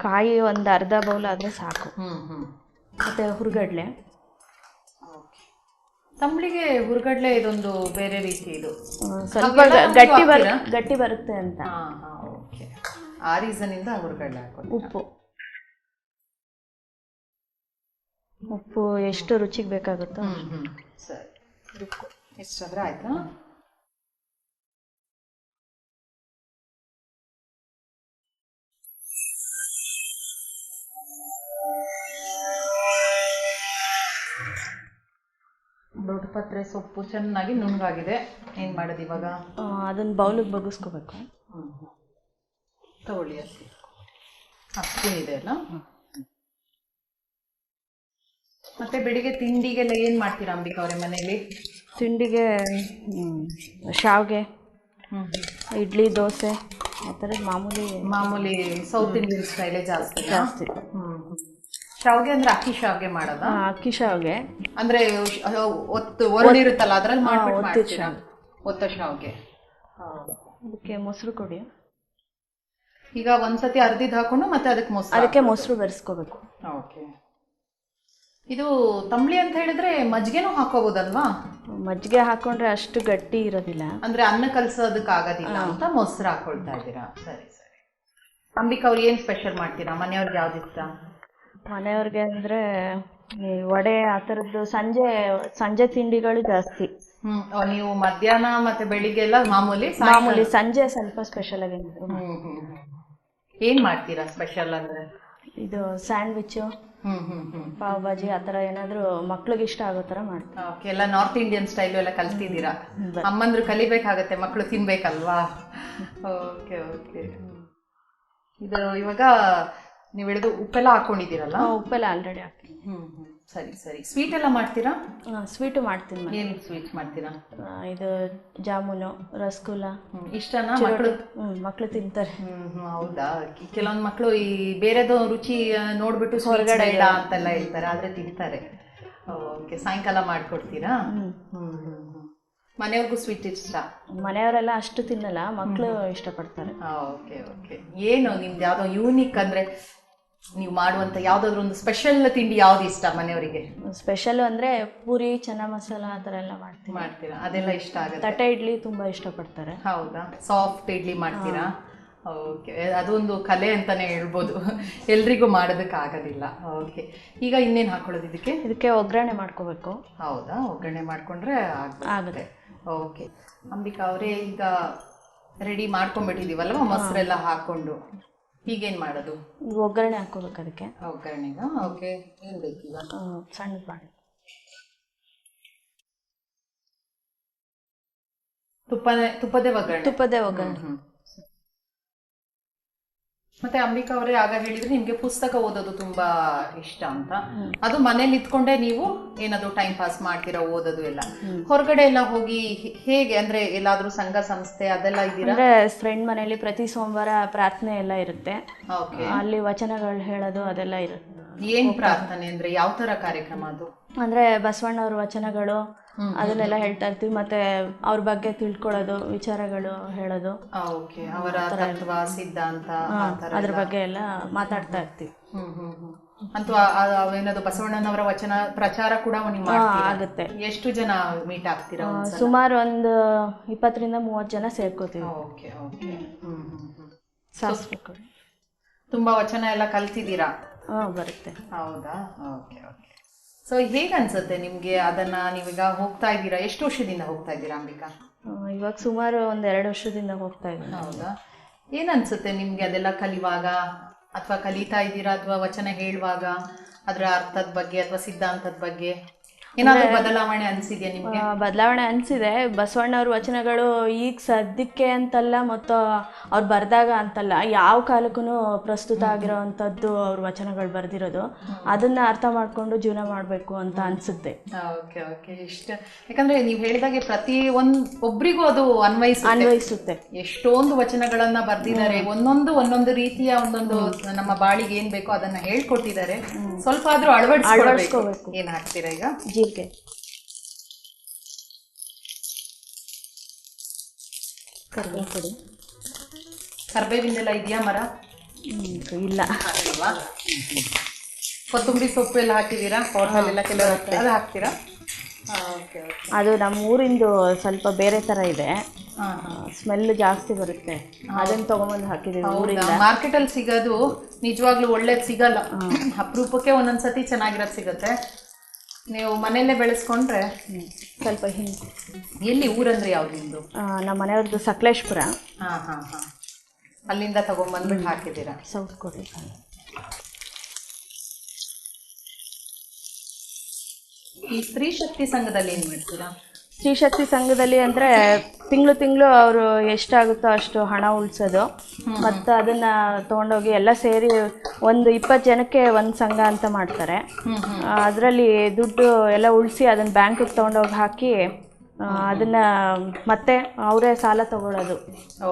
Speaker 2: ಕಾಯಿ ಒಂದು ಅರ್ಧ ಬೌಲ್ ಆದರೆ ಸಾಕು. ಮತ್ತೆ ಹುರ್ಗಡ್ಲೆ.
Speaker 1: ತಂಬ್ಳಿಗೆ ಹುರ್ಗಡ್ಲೆ ಇದೊಂದು ಬೇರೆ ರೀತಿ. ಇದು
Speaker 2: ಸ್ವಲ್ಪ ಗಟ್ಟಿ ಬರುತ್ತೆ ಅಂತ.
Speaker 1: ಓಕೆ. ಆ ರೀಸನಿಂದ ಹುರ್ಗಡ್ಲೆ ಹಾಕೋದು.
Speaker 2: ಉಪ್ಪು ಎಷ್ಟು ರುಚಿಗೆ ಬೇಕಾಗುತ್ತೋ.
Speaker 1: ಸರಿ. ಎಷ್ಟಾದ್ರೆ ಆಯ್ತಾ? ದೊಡ್ಡ ಪತ್ರೆ ಸೊಪ್ಪು ಚೆನ್ನಾಗಿ ನುಣ್ಣಗಾಗಿದೆ. ಏನು ಮಾಡೋದು ಇವಾಗ?
Speaker 2: ಅದನ್ನು ಬೌಲಿಗೆ ಬಗ್ಗಿಸ್ಕೋಬೇಕು.
Speaker 1: ತಗೊಳ್ಳಿ. ಅಷ್ಟೇ ಇದೆ ಅಲ್ಲ. ಮತ್ತೆ ಬೆಳಿಗ್ಗೆ ತಿಂಡಿಗೆಲ್ಲ ಏನು ಮಾಡ್ತೀರಾ ಅಂಬಿಕಾ ಅವರೇ ಮನೆಯಲ್ಲಿ?
Speaker 2: ತಿಂಡಿಗೆ ಶಾವಿಗೆ, ಇಡ್ಲಿ, ದೋಸೆ ಆ ಥರದ್ದು ಮಾಮೂಲಿ
Speaker 1: ಸೌತ್ ಇಂಡಿಯನ್ ಸ್ಟೈಲೇ ಜಾಸ್ತಿ. ಶಾವಿಗೆ ಅಂದ್ರೆ ಅಕ್ಕಿ ಶಾವಿಗೆ ಮಾಡೋದಾ?
Speaker 2: ಅಕ್ಕಿ ಶಾವಿಗೆ
Speaker 1: ಅಂದ್ರೆ ಒರಳಿರುತ್ತಲ್ಲ ಅದ್ರಲ್ಲಿ ಮಾಡ್ಬಿಟ್ಟು ಒತ್ತ ಶಾವಿಗೆ.
Speaker 2: ಅದಕ್ಕೆ ಮೊಸರು ಕೊಡಿ.
Speaker 1: ಈಗ ಒಂದ್ಸತಿ ಅರ್ದಿದ್ ಹಾಕೊಂಡು ಮತ್ತೆ ಅದಕ್ಕೆ
Speaker 2: ಮೊಸರು ಬೆರೆಸ್ಕೋಬೇಕು.
Speaker 1: ಓಕೆ. ಇದು ತಂಬ್ಳಿ ಅಂತ ಹೇಳಿದ್ರೆ ಮಜ್ಜಿಗೆನೂ ಹಾಕೋಬಹುದಲ್ವಾ?
Speaker 2: ಮಜ್ಜಿಗೆ ಹಾಕೊಂಡ್ರೆ ಅಷ್ಟು ಗಟ್ಟಿ ಇರೋದಿಲ್ಲ, ಅಂದ್ರೆ
Speaker 1: ಅನ್ನ ಕಲ್ಸೋದಕ್ಕೆ ಆಗೋದಿಲ್ಲ ಅಂತ ಮೊಸರು ಹಾಕೊಳ್ತಾ ಇದ್ದೀರಾ. ಸರಿ ಸರಿ. ಅಂಬಿಕಾ ಅವ್ರು ಏನ್ ಸ್ಪೆಷಲ್ ಮಾಡ್ತೀರಾ? ಮನೆಯವ್ರಿಗೆ ಯಾವ್ದು ಇಷ್ಟ?
Speaker 2: ಮನೆಯವ್ರಿಗೆ ಅಂದ್ರೆ ವಡೆ ಆ ಥರದ್ದು ಸಂಜೆ ತಿಂಡಿಗಳು ಜಾಸ್ತಿ.
Speaker 1: ನೀವು ಮಧ್ಯಾಹ್ನ ಮತ್ತೆ ಬೆಳಿಗ್ಗೆ ಎಲ್ಲ ಮಾಮೂಲಿ,
Speaker 2: ಸಂಜೆ ಸ್ವಲ್ಪ ಸ್ಪೆಷಲ್ ಆಗಿ
Speaker 1: ಏನ್ ಮಾಡ್ತೀರಾ ಸ್ಪೆಷಲ್ ಅಂದ್ರೆ?
Speaker 2: ಇದು ಸ್ಯಾಂಡ್ವಿಚ್, ಪಾವ್ ಭಾಜಿ ಆ ಥರ ಏನಾದರೂ ಮಕ್ಳಿಗೆ ಇಷ್ಟ ಆಗೋ ಥರ ಮಾಡ್ತೀವಿ.
Speaker 1: ಓಕೆ. ಎಲ್ಲ ನಾರ್ತ್ ಇಂಡಿಯನ್ ಸ್ಟೈಲು ಎಲ್ಲ ಕಲ್ತಿದ್ದೀರಾ? ಅಮ್ಮಂದ್ರು ಕಲಿಬೇಕಾಗತ್ತೆ, ಮಕ್ಕಳು ತಿನ್ಬೇಕಲ್ವಾ? Okay okay. ಇದು ಇವಾಗ ನೀವು ಹೇಳಿದು ಉಪ್ಪೆಲ್ಲ ಹಾಕೊಂಡಿದ್ದೀರಲ್ಲ?
Speaker 2: ಉಪ್ಪೆಲ್ಲ ಆಲ್ರೆಡಿ ಹಾಕಿ.
Speaker 1: ಸರಿ ಸರಿ. ಸ್ವೀಟ್ ಎಲ್ಲ ಮಾಡ್ತೀರಾ?
Speaker 2: ಸ್ವೀಟು ಮಾಡ್ತೀನಿ.
Speaker 1: ಏನು ಸ್ವೀಟ್ ಮಾಡ್ತೀರಾ?
Speaker 2: ಇದು ಜಾಮೂನು, ರಸಗುಲ್ಲ.
Speaker 1: ಇಷ್ಟನಾ
Speaker 2: ಮಕ್ಕಳು ತಿಂತಾರೆ.
Speaker 1: ಹೌದಾ? ಕೆಲವೊಂದು ಮಕ್ಕಳು ಈ ಬೇರೆದು ರುಚಿ ನೋಡ್ಬಿಟ್ಟು ಹೊರಗಡೆ ಇಲ್ಲ ಅಂತೆಲ್ಲ ಹೇಳ್ತಾರೆ, ಆದ್ರೆ ತಿಂತಾರೆ. ಓಕೆ. ಸಾಯಂಕಾಲ ಮಾಡ್ಕೊಡ್ತೀರಾ? ಮನೆಯವ್ರಿಗೂ ಸ್ವೀಟ್ ಇಷ್ಟ?
Speaker 2: ಮನೆಯವರೆಲ್ಲ ಅಷ್ಟು ತಿನ್ನಲ್ಲ, ಮಕ್ಕಳು ಇಷ್ಟಪಡ್ತಾರೆ.
Speaker 1: Okay okay. ಏನು ನಿಮ್ದು ಯಾವುದೋ ಯೂನಿಕ್ ಅಂದ್ರೆ ನೀವು ಮಾಡುವಂತ ಯಾವ್ದಾದ್ರು ಒಂದು ಸ್ಪೆಷಲ್ ತಿಂಡಿ ಯಾವ್ದು ಇಷ್ಟ ಮನೆಯವರಿಗೆ?
Speaker 2: ಸ್ಪೆಷಲ್ ಅಂದರೆ ಪೂರಿ, ಚೆನ್ನ ಮಸಾಲ ಆ ಥರ ಎಲ್ಲ
Speaker 1: ಮಾಡ್ತೀರಾ? ಅದೆಲ್ಲ ಇಷ್ಟ ಆಗುತ್ತೆ.
Speaker 2: ತಟ್ಟೆ ಇಡ್ಲಿ ತುಂಬ ಇಷ್ಟಪಡ್ತಾರೆ.
Speaker 1: ಹೌದಾ? ಸಾಫ್ಟ್ ಇಡ್ಲಿ ಮಾಡ್ತೀರಾ? ಓಕೆ, ಅದೊಂದು ಕಲೆ ಅಂತಾನೆ ಹೇಳ್ಬೋದು. ಎಲ್ರಿಗೂ ಮಾಡೋದಕ್ಕೆ ಆಗೋದಿಲ್ಲ. ಓಕೆ, ಈಗ ಇನ್ನೇನು ಹಾಕೊಳ್ಳೋದು
Speaker 2: ಇದಕ್ಕೆ ಒಗ್ಗರಣೆ ಮಾಡ್ಕೋಬೇಕು.
Speaker 1: ಹೌದಾ? ಒಗ್ಗರಣೆ ಮಾಡ್ಕೊಂಡ್ರೆ ಆಗುತ್ತೆ. ಓಕೆ ಅಂಬಿಕಾ ಅವರೇ, ಈಗ ರೆಡಿ ಮಾಡ್ಕೊಂಡ್ಬಿಟ್ಟಿದೀವಲ್ವ ಮೊಸರೆಲ್ಲ ಹಾಕೊಂಡು, ಈಗೇನು ಮಾಡೋದು?
Speaker 2: ಒಗ್ಗರಣೆ ಹಾಕೋಬೇಕು ಅದಕ್ಕೆ.
Speaker 1: ಒಗ್ಗರಣೆಗ? ಓಕೆ, ಏನು ಬೇಕೀಗ?
Speaker 2: ಸಣ್ಣದು ಮಾಡಿ
Speaker 1: ತುಪ್ಪದೇ ಒಗ್ಗರಣೆ. ಮತ್ತೆ ಅಂಬಿಕಾ ಅವರೇ, ಆಗ ಹೇಳಿದ್ರೆ ನಿಮ್ಗೆ ಪುಸ್ತಕ ಓದೋದು ತುಂಬಾ ಇಷ್ಟ ಅಂತ. ಅದು ಮನೇಲಿ ಇತ್ಕೊಂಡೆ ನೀವು ಏನಾದ್ರು ಟೈಮ್ ಪಾಸ್ ಮಾಡ್ತೀರಾ, ಓದೋದು ಎಲ್ಲ? ಹೊರಗಡೆ ಎಲ್ಲ ಹೋಗಿ ಹೇಗೆ, ಅಂದ್ರೆ ಎಲ್ಲಾದ್ರೂ ಸಂಘ ಸಂಸ್ಥೆ ಅದೆಲ್ಲ ಇದೀರಾ?
Speaker 2: ಅಂದ್ರೆ ಫ್ರೆಂಡ್ ಮನೇಲಿ ಪ್ರತಿ ಸೋಮವಾರ ಪ್ರಾರ್ಥನೆ ಎಲ್ಲ ಇರುತ್ತೆ. ಅಲ್ಲಿ ವಚನಗಳು ಹೇಳೋದು ಅದೆಲ್ಲ ಇರುತ್ತೆ.
Speaker 1: ಏನ್ ಪ್ರಾರ್ಥನೆ ಅಂದ್ರೆ ಯಾವ ತರ ಕಾರ್ಯಕ್ರಮ ಅದು?
Speaker 2: ಅಂದ್ರೆ ಬಸವಣ್ಣವ್ರ ವಚನಗಳು ಅದನ್ನೆಲ್ಲ ಹೇಳ್ತಾ ಇರ್ತೀವಿ. ಮತ್ತೆ ಅವ್ರ ಬಗ್ಗೆ ತಿಳ್ಕೊಳ್ಳೋದು, ವಿಚಾರಗಳು ಹೇಳೋದು,
Speaker 1: ಅವರ ತತ್ವ ಸಿದ್ಧಾಂತ
Speaker 2: ಅದ್ರ ಬಗ್ಗೆ ಎಲ್ಲ ಮಾತಾಡ್ತಾ ಇರ್ತೀವಿ.
Speaker 1: ಅಂತೂ ಅವೇನದು ಬಸವಣ್ಣನವರ ವಚನ ಪ್ರಚಾರ ಕೂಡ
Speaker 2: ಆಗುತ್ತೆ.
Speaker 1: ಎಷ್ಟು ಜನ ಮೀಟ್ ಆಗ್ತೀರಾ?
Speaker 2: ಸುಮಾರು ಒಂದು 20-30 ಜನ ಸೇರ್ಕೋತೀವಿ. ಸಾಸ್ಬೇಕು.
Speaker 1: ತುಂಬಾ ವಚನ ಎಲ್ಲ ಕಲ್ತಿದ್ದೀರಾ?
Speaker 2: ಬರುತ್ತೆ.
Speaker 1: ಹೌದಾ? Okay okay. ಸೊ ಹೇಗೆ ಅನ್ಸುತ್ತೆ ನಿಮ್ಗೆ ಅದನ್ನ? ನೀವೀಗ ಹೋಗ್ತಾ ಇದ್ದೀರಾ, ಎಷ್ಟು ವರ್ಷದಿಂದ ಹೋಗ್ತಾ ಇದ್ದೀರಾ ಅಂಬಿಕಾ?
Speaker 2: ಇವಾಗ ಸುಮಾರು 1-2 ವರ್ಷದಿಂದ ಹೋಗ್ತಾ ಇದ್ದೀನಿ.
Speaker 1: ಹೌದಾ? ಏನ್ ಅನ್ಸುತ್ತೆ ನಿಮ್ಗೆ ಅದೆಲ್ಲ ಕಲಿವಾಗ, ಅಥವಾ ಕಲಿತಾ ಇದ್ದೀರಾ, ಅಥವಾ ವಚನ ಹೇಳುವಾಗ ಅದ್ರ ಅರ್ಥದ ಬಗ್ಗೆ ಅಥವಾ ಸಿದ್ಧಾಂತದ ಬಗ್ಗೆ ಏನಾದ್ರು ಬದಲಾವಣೆ ಅನ್ಸಿದ್ಯಾ ನಿಮ್ಗೆ?
Speaker 2: ಬದಲಾವಣೆ ಅನ್ಸಿದೆ. ಬಸವಣ್ಣವ್ರ ವಚನಗಳು ಈಗ ಸದ್ಯಕ್ಕೆ ಅಂತಲ್ಲ, ಮತ್ತು ಅವ್ರು ಬರ್ದಾಗ ಅಂತಲ್ಲ, ಯಾವ ಕಾಲಕ್ಕೂ ಪ್ರಸ್ತುತ ಆಗಿರೋವಂಥದ್ದು ಅವ್ರ ವಚನಗಳು ಬರ್ದಿರೋದು. ಅದನ್ನ ಅರ್ಥ ಮಾಡ್ಕೊಂಡು ಜೀವನ ಮಾಡಬೇಕು ಅಂತ ಅನ್ಸುತ್ತೆ.
Speaker 1: Okay okay. ಇಷ್ಟ, ಯಾಕಂದ್ರೆ ನೀವು ಹೇಳಿದಾಗೆ ಪ್ರತಿ ಒಬ್ರಿಗೂ ಅದು ಅನ್ವಯಿಸುತ್ತೆ. ಎಷ್ಟೊಂದು ವಚನಗಳನ್ನ ಬರ್ದಿದ್ದಾರೆ, ಒಂದೊಂದು ರೀತಿಯ ಒಂದೊಂದು ನಮ್ಮ ಬಾಳಿಗೆ ಏನ್ ಬೇಕೋ ಅದನ್ನ ಹೇಳ್ಕೊಟ್ಟಿದ್ದಾರೆ. ಸ್ವಲ್ಪ ಆದ್ರೂ ಅಳವಡಿಸ್ಕೋಬೇಕು. ಏನ್ ಹಾಕ್ತೀರಾ ಈಗ?
Speaker 2: ಜೀರಿಗೆ, ಕರಿಬೇವು.
Speaker 1: ಕರ್ಬೇವಿಂದೆಲ್ಲ ಇದೆಯಾ ಮರ?
Speaker 2: ಇಲ್ಲ.
Speaker 1: ಕೊತ್ತಂಬರಿ ಸೊಪ್ಪು ಎಲ್ಲ ಹಾಕಿದ್ದೀರಾ? ಹೋಟೆಲೆಲ್ಲ ಕೆಲವು ಅದು ಹಾಕ್ತೀರಾ?
Speaker 2: ಅದು ನಮ್ಮ ಊರಿಂದು ಸ್ವಲ್ಪ ಬೇರೆ ತರ ಇದೆ, ಸ್ಮೆಲ್ ಜಾಸ್ತಿ ಬರುತ್ತೆ. ಅದನ್ನ ತಗೊಂಬಂದು ಹಾಕಿದೀವಿ ಊರಿಂದ.
Speaker 1: ಮಾರ್ಕೆಟಲ್ಲಿ ಸಿಗೋದು ನಿಜವಾಗ್ಲೂ ಒಳ್ಳೇದು ಸಿಗಲ್ಲ, ಅಪರೂಪಕ್ಕೆ ಒಂದೊಂದ್ಸತಿ ಚೆನ್ನಾಗಿರೋದು ಸಿಗುತ್ತೆ. ನೀವು ಮನೆಯಲ್ಲೇ ಬೆಳೆಸ್ಕೊಂಡ್ರೆ
Speaker 2: ಸ್ವಲ್ಪ ಹಿಂಗೆ.
Speaker 1: ಎಲ್ಲಿ ಊರಂದ್ರೆ ಯಾವ್ದು ನಿಮ್ದು?
Speaker 2: ನಮ್ಮ ಮನೆಯವ್ರದ್ದು ಸಕಲೇಶ್ಪುರ.
Speaker 1: ಅಲ್ಲಿಂದ ತಗೊಂಡ್ಬಂದ್ಬಿಟ್ಟು ಹಾಕಿದ್ದೀರಾ?
Speaker 2: ಸೌತ್ ಕೋಟೆ.
Speaker 1: ಈ ಸ್ತ್ರೀ ಶಕ್ತಿ ಸಂಘದಲ್ಲಿ ಏನು ಮಾಡ್ತೀರಾ?
Speaker 2: ಸ್ತ್ರೀ ಶಕ್ತಿ ಸಂಘದಲ್ಲಿ ಅಂದರೆ ತಿಂಗಳು ಅವರು ಎಷ್ಟಾಗುತ್ತೋ ಅಷ್ಟು ಹಣ ಉಳಿಸೋದು, ಮತ್ತು ಅದನ್ನು ತೊಗೊಂಡೋಗಿ ಎಲ್ಲ ಸೇರಿ ಒಂದು 20 ಜನಕ್ಕೆ ಒಂದು ಸಂಘ ಅಂತ ಮಾಡ್ತಾರೆ. ಅದರಲ್ಲಿ ದುಡ್ಡು ಎಲ್ಲ ಉಳಿಸಿ ಅದನ್ನು ಬ್ಯಾಂಕಿಗೆ ತೊಗೊಂಡೋಗಿ ಹಾಕಿ ಅದನ್ನ ಮತ್ತೆ ಅವರೇ ಸಾಲ ತಗೊಳ್ಳೋದು.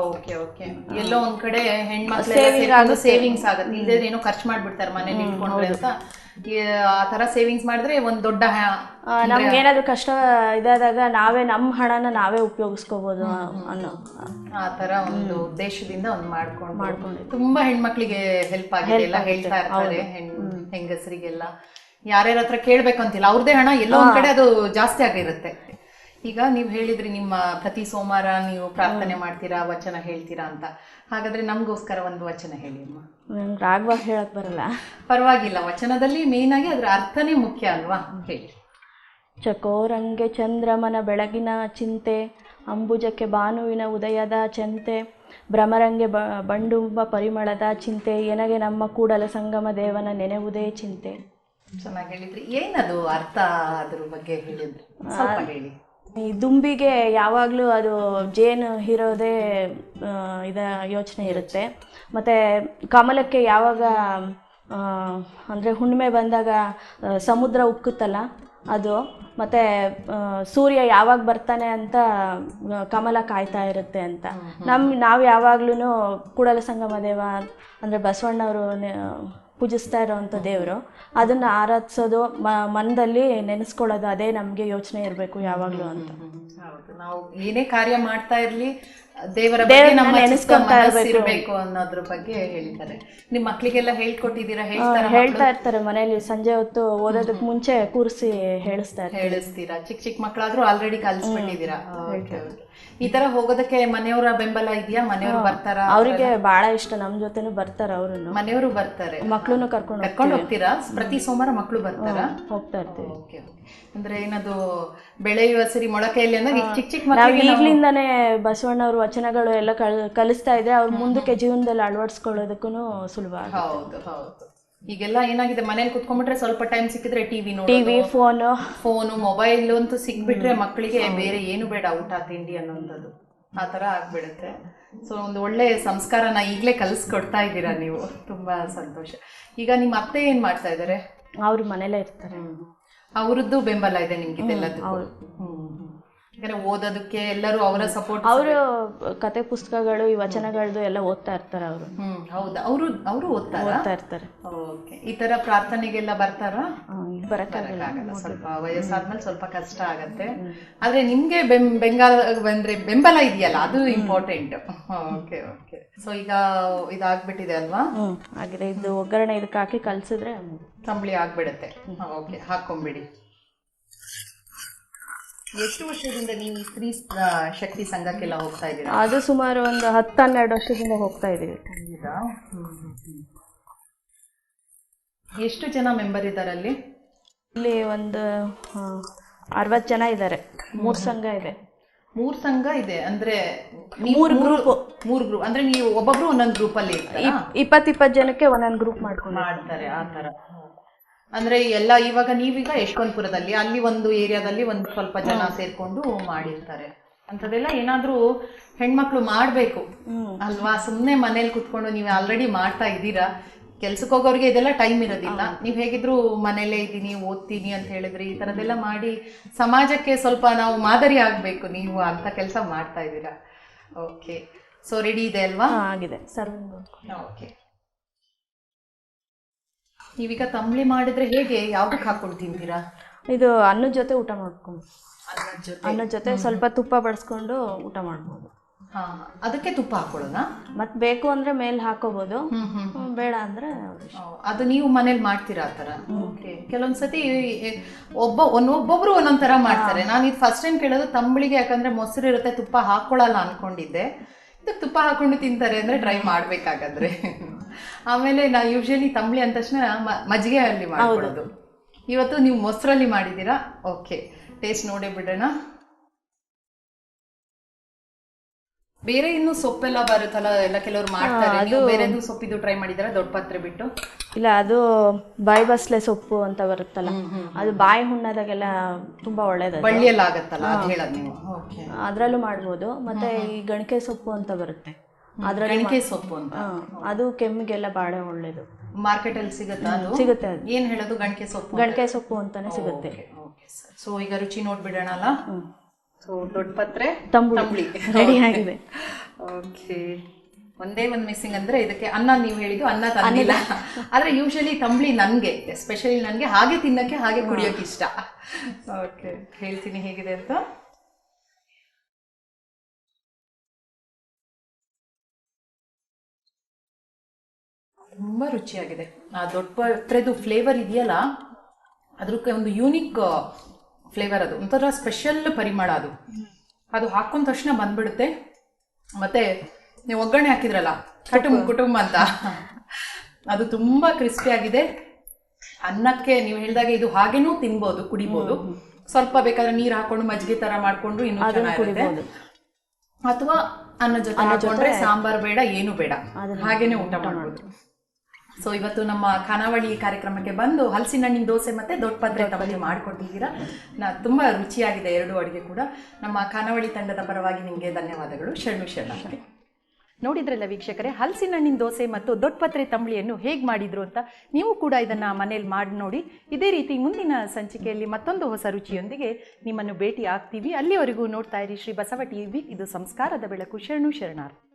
Speaker 1: Okay okay. ಎಲ್ಲೋ ಒಂದ್ ಕಡೆ ಹೆಣ್ಮಕ್ಳು ಸೇವಿಂಗ್ಸ್ ಆಗುತ್ತೆ, ಇಲ್ಲದೇ ಏನೋ ಖರ್ಚು ಮಾಡ್ಬಿಡ್ತಾರೆ ಮನೇಲಿ ಇಟ್ಕೊಂಡ್ರೆ ಅಂತ. ಆ ತರ ಸೇವಿಂಗ್ಸ್ ಮಾಡಿದ್ರೆ ಒಂದ್ ದೊಡ್ಡ
Speaker 2: ನಮ್ಗೆ ಏನಾದ್ರು ಕಷ್ಟ ಇದಾದಾಗ ನಾವೇ ನಮ್ಮ ಹಣನ ನಾವೇ ಉಪಯೋಗಿಸ್ಕೋಬಹುದು ಅನ್ನೋ
Speaker 1: ಆ ತರ ಒಂದು ಉದ್ದೇಶದಿಂದ ಒಂದು ಮಾಡ್ಕೊಂಡು ತುಂಬಾ ಹೆಣ್ಮಕ್ಳಿಗೆ ಹೆಲ್ಪ್ ಆಗಿದೆ ಎಲ್ಲ ಹೇಳ್ತಾ ಇರ್ತಾರೆ. ಹೆಂಗಸರಿಗೆಲ್ಲ ಯಾರ್ಯಾರ ಹತ್ರ ಕೇಳ್ಬೇಕಂತಿಲ್ಲ, ಅವ್ರದೇ ಹಣ ಎಲ್ಲೋ ಒಂದ್ ಕಡೆ ಅದು ಜಾಸ್ತಿ ಆಗಿರುತ್ತೆ. ಈಗ ನೀವು ಹೇಳಿದ್ರಿ ನಿಮ್ಮ ಪ್ರತಿ ಸೋಮವಾರ ನೀವು ಪ್ರಾರ್ಥನೆ ಮಾಡ್ತೀರಾ, ವಚನ ಹೇಳ್ತೀರಾ ಅಂತ. ಹಾಗಾದ್ರೆ ನಮಗೋಸ್ಕರ ಒಂದು ವಚನ ಹೇಳಿ ಅಮ್ಮ.
Speaker 2: ರಾಗವಾಗಿ ಹೇಳಕ್ ಬರಲ್ಲ.
Speaker 1: ಪರವಾಗಿಲ್ಲ, ವಚನದಲ್ಲಿ ಮೇನ್ ಆಗಿ ಅದ್ರ ಅರ್ಥನೇ ಮುಖ್ಯ ಅಲ್ವಾ? ಹೇಳಿ.
Speaker 2: ಚಕೋರಂಗೆ ಚಂದ್ರಮನ ಬೆಳಗಿನ ಚಿಂತೆ, ಅಂಬುಜಕ್ಕೆ ಭಾನುವಿನ ಉದಯದ ಚಿಂತೆ, ಭ್ರಮರಂಗೆ ಬಂಡುಂಬ ಪರಿಮಳದ ಚಿಂತೆ, ಎನಗೆ ನಮ್ಮ ಕೂಡಲ ಸಂಗಮ ದೇವನ ನೆನೆವುದೇ ಚಿಂತೆ.
Speaker 1: ಚೆನ್ನಾಗಿ ಹೇಳಿದ್ರಿ. ಏನದು ಅರ್ಥ, ಅದ್ರ ಬಗ್ಗೆ ಹೇಳಿದ್ರಿ ಸ್ವಲ್ಪ ಹೇಳಿ.
Speaker 2: ಈ ದುಂಬಿಗೆ ಯಾವಾಗಲೂ ಅದು ಜೇನು ಇರೋದೇ ಯೋಚನೆ ಇರುತ್ತೆ. ಮತ್ತು ಕಮಲಕ್ಕೆ ಯಾವಾಗ ಅಂದರೆ ಹುಣ್ಣಿಮೆ ಬಂದಾಗ ಸಮುದ್ರ ಉಕ್ಕುತ್ತಲ್ಲ ಅದು, ಮತ್ತು ಸೂರ್ಯ ಯಾವಾಗ ಬರ್ತಾನೆ ಅಂತ ಕಮಲ ಕಾಯ್ತಾ ಇರುತ್ತೆ ಅಂತ. ನಾವು ಯಾವಾಗ್ಲೂ ಕೂಡಲ ಸಂಗಮ ದೇವ ಅಂದರೆ ಬಸವಣ್ಣವರು ಪೂಜಿಸ್ತಾ ಇರೋವಂಥ ದೇವರು, ಅದನ್ನು ಆರಾಧಿಸೋದು, ಮನದಲ್ಲಿ ನೆನೆಸ್ಕೊಳ್ಳೋದು, ಅದೇ ನಮಗೆ ಯೋಚನೆ ಇರಬೇಕು ಯಾವಾಗಲೂ ಅಂತ.
Speaker 1: ಹೌದು, ನಾವು ಏನೇ ಕಾರ್ಯ ಮಾಡ್ತಾ ಇರ್ಲಿ ದೇವರ ಬಗ್ಗೆ ನಮ್ಮ
Speaker 2: ನೆನೆಸ್ಕೊಂತಾ
Speaker 1: ಇರಬೇಕು ಅನ್ನೋದ್ರ ಬಗ್ಗೆ ಹೇಳ್ತಾರೆ. ನಿಮ್ ಮಕ್ಳಿಗೆಲ್ಲ ಹೇಳ್ಕೊಟ್ಟಿದ್ದೀರಾ?
Speaker 2: ಹೇಳ್ತಾ ಇರ್ತಾರೆ ಮನೇಲಿ, ಸಂಜೆ ಹೊತ್ತು ಓದೋದಕ್ ಮುಂಚೆ ಕೂರಿಸಿ
Speaker 1: ಹೇಳಿಸ್ತೀರಾ? ಚಿಕ್ಕ ಚಿಕ್ಕ ಮಕ್ಕಳಾದ್ರೂ ಆಲ್ರೆಡಿ ಕಲ್ಸ್ಬಿಟ್ಟಿದ್ದೀರಾ? ಈ ತರ ಹೋಗೋದಕ್ಕೆ ಮನೆಯವರ ಬೆಂಬಲ ಇದೆಯಾ? ಮನೆಯವರು ಬರ್ತಾರ?
Speaker 2: ಅವರಿಗೆ ಬಹಳ ಇಷ್ಟ, ನಮ್ ಜೊತೆನೂ ಬರ್ತಾರ. ಅವರು
Speaker 1: ಮನೆಯವರು ಬರ್ತಾರೆ,
Speaker 2: ಮಕ್ಳುನು ಕರ್ಕೊಂಡು
Speaker 1: ಹೋಗ್ತೀರಾ? ಪ್ರತಿ ಸೋಮವಾರ ಮಕ್ಳು ಬರ್ತಾರ?
Speaker 2: ಹೋಗ್ತಾ ಇರ್ತೀವಿ.
Speaker 1: ಅಂದ್ರೆ ಏನದು ಬೆಳೆಯುವ ಸಿರಿ ಮೊಳಕೆಯಲ್ಲಿ ಅಂದ್ರೆ ಚಿಕ್ಕ ಚಿಕ್ಕ
Speaker 2: ನಾವು ಈಗ್ಲಿಂದಾನೇ ಬಸವಣ್ಣವ್ರ ವಚನಗಳು ಎಲ್ಲ ಕಲಿಸ್ತಾ ಇದ್ರೆ ಅವ್ರ ಮುಂದಕ್ಕೆ ಜೀವನದಲ್ಲಿ ಅಳವಡಿಸ್ಕೊಳ್ಳೋದಕ್ಕೂ ಸುಲಭ.
Speaker 1: ಹೌದು ಹೌದು. ಈಗೆಲ್ಲ ಏನಾಗಿದೆ, ಮನೇಲಿ ಕುತ್ಕೊಂಡ್ಬಿಟ್ರೆ ಸ್ವಲ್ಪ ಟೈಮ್ ಸಿಕ್ಕಿದ್ರೆ ಟಿವಿ, ಫೋನು, ಮೊಬೈಲ್ ಅಂತೂ ಸಿಕ್ಬಿಟ್ರೆ ಮಕ್ಕಳಿಗೆ ಬೇರೆ ಏನು ಬೇಡ, ಊಟ ತಿಂಡಿ ಅನ್ನೋಂಥದ್ದು ಆ ತರ ಆಗ್ಬಿಡುತ್ತೆ. ಸೊ ಒಂದು ಒಳ್ಳೆ ಸಂಸ್ಕಾರನ ಈಗಲೇ ಕಲಿಸ್ಕೊಡ್ತಾ ಇದ್ದೀರಾ ನೀವು, ತುಂಬಾ ಸಂತೋಷ. ಈಗ ನಿಮ್ಮ ಅತ್ತೆ ಏನ್ ಮಾಡ್ತಾ ಇದಾರೆ?
Speaker 2: ಅವ್ರ ಮನೇಲೇ ಇರ್ತಾರೆ.
Speaker 1: ಅವ್ರದ್ದು ಬೆಂಬಲ ಇದೆ ನಿಮ್ಗೆ ಇದೆಲ್ಲದಕ್ಕೂ? ಯಾಕಂದ್ರೆ ಓದೋದಕ್ಕೆ ಎಲ್ಲರೂ ಅವರ ಸಪೋರ್ಟ್.
Speaker 2: ಅವರು ಕತೆ ಪುಸ್ತಕಗಳು, ಈ ವಚನಗಳದ್ದು ಎಲ್ಲ ಓದ್ತಾ ಇರ್ತಾರೆ ಅವರು.
Speaker 1: ಹೌದಾ? ಅವರು ಓದ್ತಾ ಇರ್ತಾರೆ. ಓಕೆ. ಈ ತರ ಪ್ರಾರ್ಥನೆಗೆಲ್ಲ ಬರ್ತಾರ? ಬರಕ್ಕಾಗಲ್ಲ, ಸ್ವಲ್ಪ ವಯಸ್ಸಾದ್ಮೇಲೆ ಸ್ವಲ್ಪ ಕಷ್ಟ ಆಗತ್ತೆ. ಆದ್ರೆ ನಿಮ್ಗೆ ಬೆಂಬಲ ಇದೆಯಲ್ಲ, ಅದು ಇಂಪಾರ್ಟೆಂಟ್. Okay okay. ಸೊ ಈಗ ಇದಾಗ್ಬಿಟ್ಟಿದೆ ಅಲ್ವಾ?
Speaker 2: ಆಗಿದೆ. ಇದು ಒಗ್ಗರಣೆ ಇದಕ್ಕೆ ಹಾಕಿ ಕಲ್ಸಿದ್ರೆ
Speaker 1: ತಂಬಳಿ ಆಗ್ಬಿಡತ್ತೆ. ಓಕೆ, ಹಾಕೊಂಬಿಡಿ. ಎಷ್ಟು ವರ್ಷದಿಂದ ನೀವು ಸ್ತ್ರೀ ಶಕ್ತಿ ಸಂಘಕ್ಕೆಲ್ಲ ಹೋಗ್ತಾ ಇದ್ದೀರಾ?
Speaker 2: ಅದು ಸುಮಾರು ಒಂದು 10-12 ವರ್ಷದಿಂದ ಹೋಗ್ತಾ ಇದ್ದೀವಿ.
Speaker 1: ಎಷ್ಟು ಜನ ಮೆಂಬರ್ ಇದ್ದಾರೆ ಅಲ್ಲಿ?
Speaker 2: ಇಲ್ಲಿ ಒಂದು 60 ಜನ ಇದ್ದಾರೆ. 3 ಸಂಘ ಇದೆ.
Speaker 1: 3 ಸಂಘ ಇದೆ ಅಂದ್ರೆ 3 ಗ್ರೂಪ್ ಅಂದ್ರೆ ನೀವು ಒಬ್ಬೊಬ್ರು ಒಂದೊಂದು ಗ್ರೂಪ್ ಅಲ್ಲಿ
Speaker 2: 20 ಜನಕ್ಕೆ ಒಂದೊಂದು ಗ್ರೂಪ್ ಮಾಡ್ತಾರೆ
Speaker 1: ಆ ತರ. ಅಂದ್ರೆ ಎಲ್ಲ ಇವಾಗ ನೀವೀಗ ಯಶವಂತಪುರದಲ್ಲಿ, ಅಲ್ಲಿ ಒಂದು ಏರಿಯಾದಲ್ಲಿ ಒಂದು ಸ್ವಲ್ಪ ಜನ ಸೇರ್ಕೊಂಡು ಮಾಡಿರ್ತಾರೆ ಅಂಥದ್ದೆಲ್ಲ. ಏನಾದ್ರೂ ಹೆಣ್ಮಕ್ಳು ಮಾಡ್ಬೇಕು ಅಲ್ವಾ? ಸುಮ್ನೆ ಮನೇಲಿ ಕುತ್ಕೊಂಡು ನೀವು ಆಲ್ರೆಡಿ ಮಾಡ್ತಾ ಇದ್ದೀರಾ. ಕೆಲ್ಸಕ್ಕೆ ಹೋಗೋರಿಗೆ ಇದೆಲ್ಲ ಟೈಮ್ ಇರೋದಿಲ್ಲ. ನೀವ್ ಹೇಗಿದ್ರು ಮನೇಲೇ ಇದ್ದೀನಿ, ಓದ್ತೀನಿ ಅಂತ ಹೇಳಿದ್ರಿ. ಈ ತರದೆಲ್ಲ ಮಾಡಿ ಸಮಾಜಕ್ಕೆ ಸ್ವಲ್ಪ ನಾವು ಮಾದರಿ ಆಗ್ಬೇಕು, ನೀವು ಅಂತ ಕೆಲಸ ಮಾಡ್ತಾ ಇದ್ದೀರಾ. ಓಕೆ. ಸೊ ರೆಡಿ ಇದೆ ಅಲ್ವಾ?
Speaker 2: ಆಗಿದೆ ಸರ್.
Speaker 1: ಓಕೆ. ನೀವೀಗ ತಂಬಳಿ ಮಾಡಿದ್ರೆ ಹೇಗೆ, ಯಾವ್ದಕ್ಕೆ ಹಾಕೊಂಡು ತಿಂತೀರಾ?
Speaker 2: ಇದು ಅನ್ನದ ಜೊತೆ ಊಟ ಮಾಡ್ಕೊಂಡು, ಅನ್ನದ ಜೊತೆ ಸ್ವಲ್ಪ ತುಪ್ಪ ಬಡಿಸ್ಕೊಂಡು ಊಟ ಮಾಡ್ಬೋದು.
Speaker 1: ಅದಕ್ಕೆ ತುಪ್ಪ ಹಾಕೊಳ್ಳೋಣ?
Speaker 2: ಮತ್ತೆ ಬೇಕು ಅಂದ್ರೆ ಮೇಲೆ ಹಾಕೋಬಹುದು, ಬೇಡ ಅಂದ್ರೆ.
Speaker 1: ಅದು ನೀವು ಮನೇಲಿ ಮಾಡ್ತೀರಾ ಆ ತರ? ಓಕೆ. ಕೆಲವೊಂದ್ಸತಿ ಒಬ್ಬೊಬ್ರು ಒಂದೊಂದ್ ತರ ಮಾಡ್ತಾರೆ. ನಾನು ಇದು ಫಸ್ಟ್ ಟೈಮ್ ಕೇಳೋದು ತಂಬಳಿಗೆ. ಯಾಕಂದ್ರೆ ಮೊಸರು ಇರುತ್ತೆ, ತುಪ್ಪ ಹಾಕೊಳ್ಳಲ್ಲ ಅನ್ಕೊಂಡಿದ್ದೆ. ಇದಕ್ಕೆ ತುಪ್ಪ ಹಾಕೊಂಡು ತಿಂತಾರೆ ಅಂದ್ರೆ ಟ್ರೈ ಮಾಡ್ಬೇಕಾಗಾದ್ರೆ. ಆಮೇಲೆ ನಾವು ಯೂಶಲಿ ತಂಬಳಿ ಅಂದ ತಕ್ಷಣ ಮಜ್ಜಿಗೆ ಅಲ್ಲಿ ಮಾಡ್ಕೊಳ್ಳೋದು. ಇವತ್ತು ನೀವು ಮೊಸರಲ್ಲಿ ಮಾಡಿದ್ದೀರಾ. ಓಕೆ, ಟೇಸ್ಟ್ ನೋಡೇ ಬಿಡೋಣ. ಬೇರೆ ಇನ್ನು ಸೊಪ್ಪೆಲ್ಲ ಬರುತ್ತಲ್ಲ, ಎಲ್ಲ ಕೆಲವರು ಮಾಡ್ತಾರೆ. ನೀವು ಬೇರೆದು ಸೊಪ್ಪಿದು ಟ್ರೈ ಮಾಡಿದಾರ? ದೊಡ್ಡ ಪಾತ್ರೆ ಬಿಟ್ಟು?
Speaker 2: ಇಲ್ಲ, ಅದು ಬಾಯಿ ಬಸ್ಲೆ ಸೊಪ್ಪು ಅಂತ ಬರುತ್ತಲ್ಲ, ಅದು ಬಾಯಿ ಹುಣ್ಣದಾಗೆಲ್ಲ ತುಂಬಾ ಒಳ್ಳೇದು.
Speaker 1: ಬಳ್ಳಿಯೆಲ್ಲ ಆಗತ್ತಲ್ಲ, ಅದು ಹೇಳೋದು ನೀವು?
Speaker 2: ಅದ್ರಲ್ಲೂ ಮಾಡ್ಬೋದು. ಮತ್ತೆ ಈ ಗಣಕೆ ಸೊಪ್ಪು ಅಂತ ಬರುತ್ತೆ,
Speaker 1: ಗಣಕೆ ಸೊಪ್ಪು ಅಂತ,
Speaker 2: ಅದು ಕೆಮ್ಮಿಗೆಲ್ಲ ಬಹಳ ಒಳ್ಳೇದು.
Speaker 1: ಮಾರ್ಕೆಟ್ ಅಲ್ಲಿ ಸಿಗುತ್ತಾ?
Speaker 2: ಸಿಗುತ್ತೆ.
Speaker 1: ಏನ್ ಹೇಳೋದು? ಗಣಕೆ ಸೊಪ್ಪು?
Speaker 2: ಗಣಕೆ ಸೊಪ್ಪು ಅಂತಾನೆ ಸಿಗುತ್ತೆ.
Speaker 1: ಸೊ ಈಗ ರುಚಿ ನೋಡ್ಬಿಡೋಣ ಅಲ್ಲ? ಸೊ ದೊಡ್ಡ ಪಾತ್ರೆ
Speaker 2: ತಂಬಳಿ ರೆಡಿ ಆಗಿದೆ.
Speaker 1: ಓಕೆ. ಒಂದೇ ಒಂದು ಮಿಸ್ಸಿಂಗ್ ಅಂದ್ರೆ ಇದಕ್ಕೆ ಅನ್ನ. ನೀವು ಹೇಳಿದ್ದು ಅನ್ನ ತಂದಿಲ್ಲ. ಆದ್ರೆ ಯೂಶಲಿ ತಂಬಳಿ ನನ್ಗೆ, ಎಸ್ಪೆಷಲಿ ನನ್ಗೆ ಹಾಗೆ ತಿನ್ನಕ್ಕೆ, ಹಾಗೆ ಕುಡಿಯೋಕೆ ಇಷ್ಟ. ಓಕೆ, ಹೇಳ್ತೀನಿ ಹೇಗಿದೆ ಅಂತ. ತುಂಬಾ ರುಚಿಯಾಗಿದೆ. ಆ ದೊಡ್ಡ ಪಾತ್ರೆದು ಫ್ಲೇವರ್ ಇದೆಯಲ್ಲ, ಅದಕ್ಕೆ ಒಂದು ಯೂನಿಕ್ ಫ್ಲೇವರ್. ಅದು ಒಂಥರ ಸ್ಪೆಷಲ್ ಪರಿಮಳ. ಅದು ಹಾಕೊಂಡ ತಕ್ಷಣ ಬಂದ್ಬಿಡುತ್ತೆ. ಮತ್ತೆ ನೀವು ಒಗ್ಗರಣೆ ಹಾಕಿದ್ರಲ್ಲ, ಕುಟುಂಬ ಅಂತ, ಅದು ತುಂಬಾ ಕ್ರಿಸ್ಪಿ ಆಗಿದೆ. ಅನ್ನಕ್ಕೆ ನೀವು ಹೇಳಿದಾಗ ಇದು ಹಾಗೇನೂ ತಿನ್ಬೋದು, ಕುಡಿಬೋದು. ಸ್ವಲ್ಪ ಬೇಕಾದ್ರೆ ನೀರು ಹಾಕೊಂಡು ಮಜ್ಜಿಗೆ ತರ ಮಾಡ್ಕೊಂಡು ಇನ್ನೂ ಚೆನ್ನಾಗಿರುತ್ತೆ. ಅಥವಾ ಅನ್ನ ಜೊತೆ ಹಾಕೊಂಡ್ರೆ ಸಾಂಬಾರ್ ಬೇಡ, ಏನು ಬೇಡ, ಹಾಗೇನೆ ಊಟ ಮಾಡ್ಬೋದು. ಸೊ ಇವತ್ತು ನಮ್ಮ ಖಾನಾವಳಿ ಕಾರ್ಯಕ್ರಮಕ್ಕೆ ಬಂದು ಹಲಸಿನ ಹಣ್ಣಿನ ದೋಸೆ ಮತ್ತೆ ದೊಡ್ಡ ಪಾತ್ರೆ ತಂಬಳಿ ಮಾಡಿಕೊಟ್ಟಿದ್ದೀರಾ. ತುಂಬಾ ರುಚಿಯಾಗಿದೆ ಎರಡು ಅಡುಗೆ ಕೂಡ. ನಮ್ಮ ಖಾನಾವಳಿ ತಂಡದ ಪರವಾಗಿ ನಿಮಗೆ ಧನ್ಯವಾದಗಳು. ಶರಣು. ನೋಡಿದ್ರಲ್ಲ ವೀಕ್ಷಕರೇ, ಹಲಸಿನ ಹಣ್ಣಿನ ದೋಸೆ ಮತ್ತು ದೊಡ್ಡ ಪಾತ್ರೆ ತಂಬಳಿಯನ್ನು ಹೇಗೆ ಮಾಡಿದ್ರು ಅಂತ. ನೀವು ಕೂಡ ಇದನ್ನ ಮನೇಲಿ ಮಾಡಿ ನೋಡಿ. ಇದೇ ರೀತಿ ಮುಂದಿನ ಸಂಚಿಕೆಯಲ್ಲಿ ಮತ್ತೊಂದು ಹೊಸ ರುಚಿಯೊಂದಿಗೆ ನಿಮ್ಮನ್ನು ಭೇಟಿ ಆಗ್ತೀವಿ. ಅಲ್ಲಿವರೆಗೂ ನೋಡ್ತಾ ಇರಿ ಶ್ರೀ ಬಸವ ಟಿವಿ. ಇದು ಸಂಸ್ಕಾರದ ಬೆಳಕು. ಶರಣು.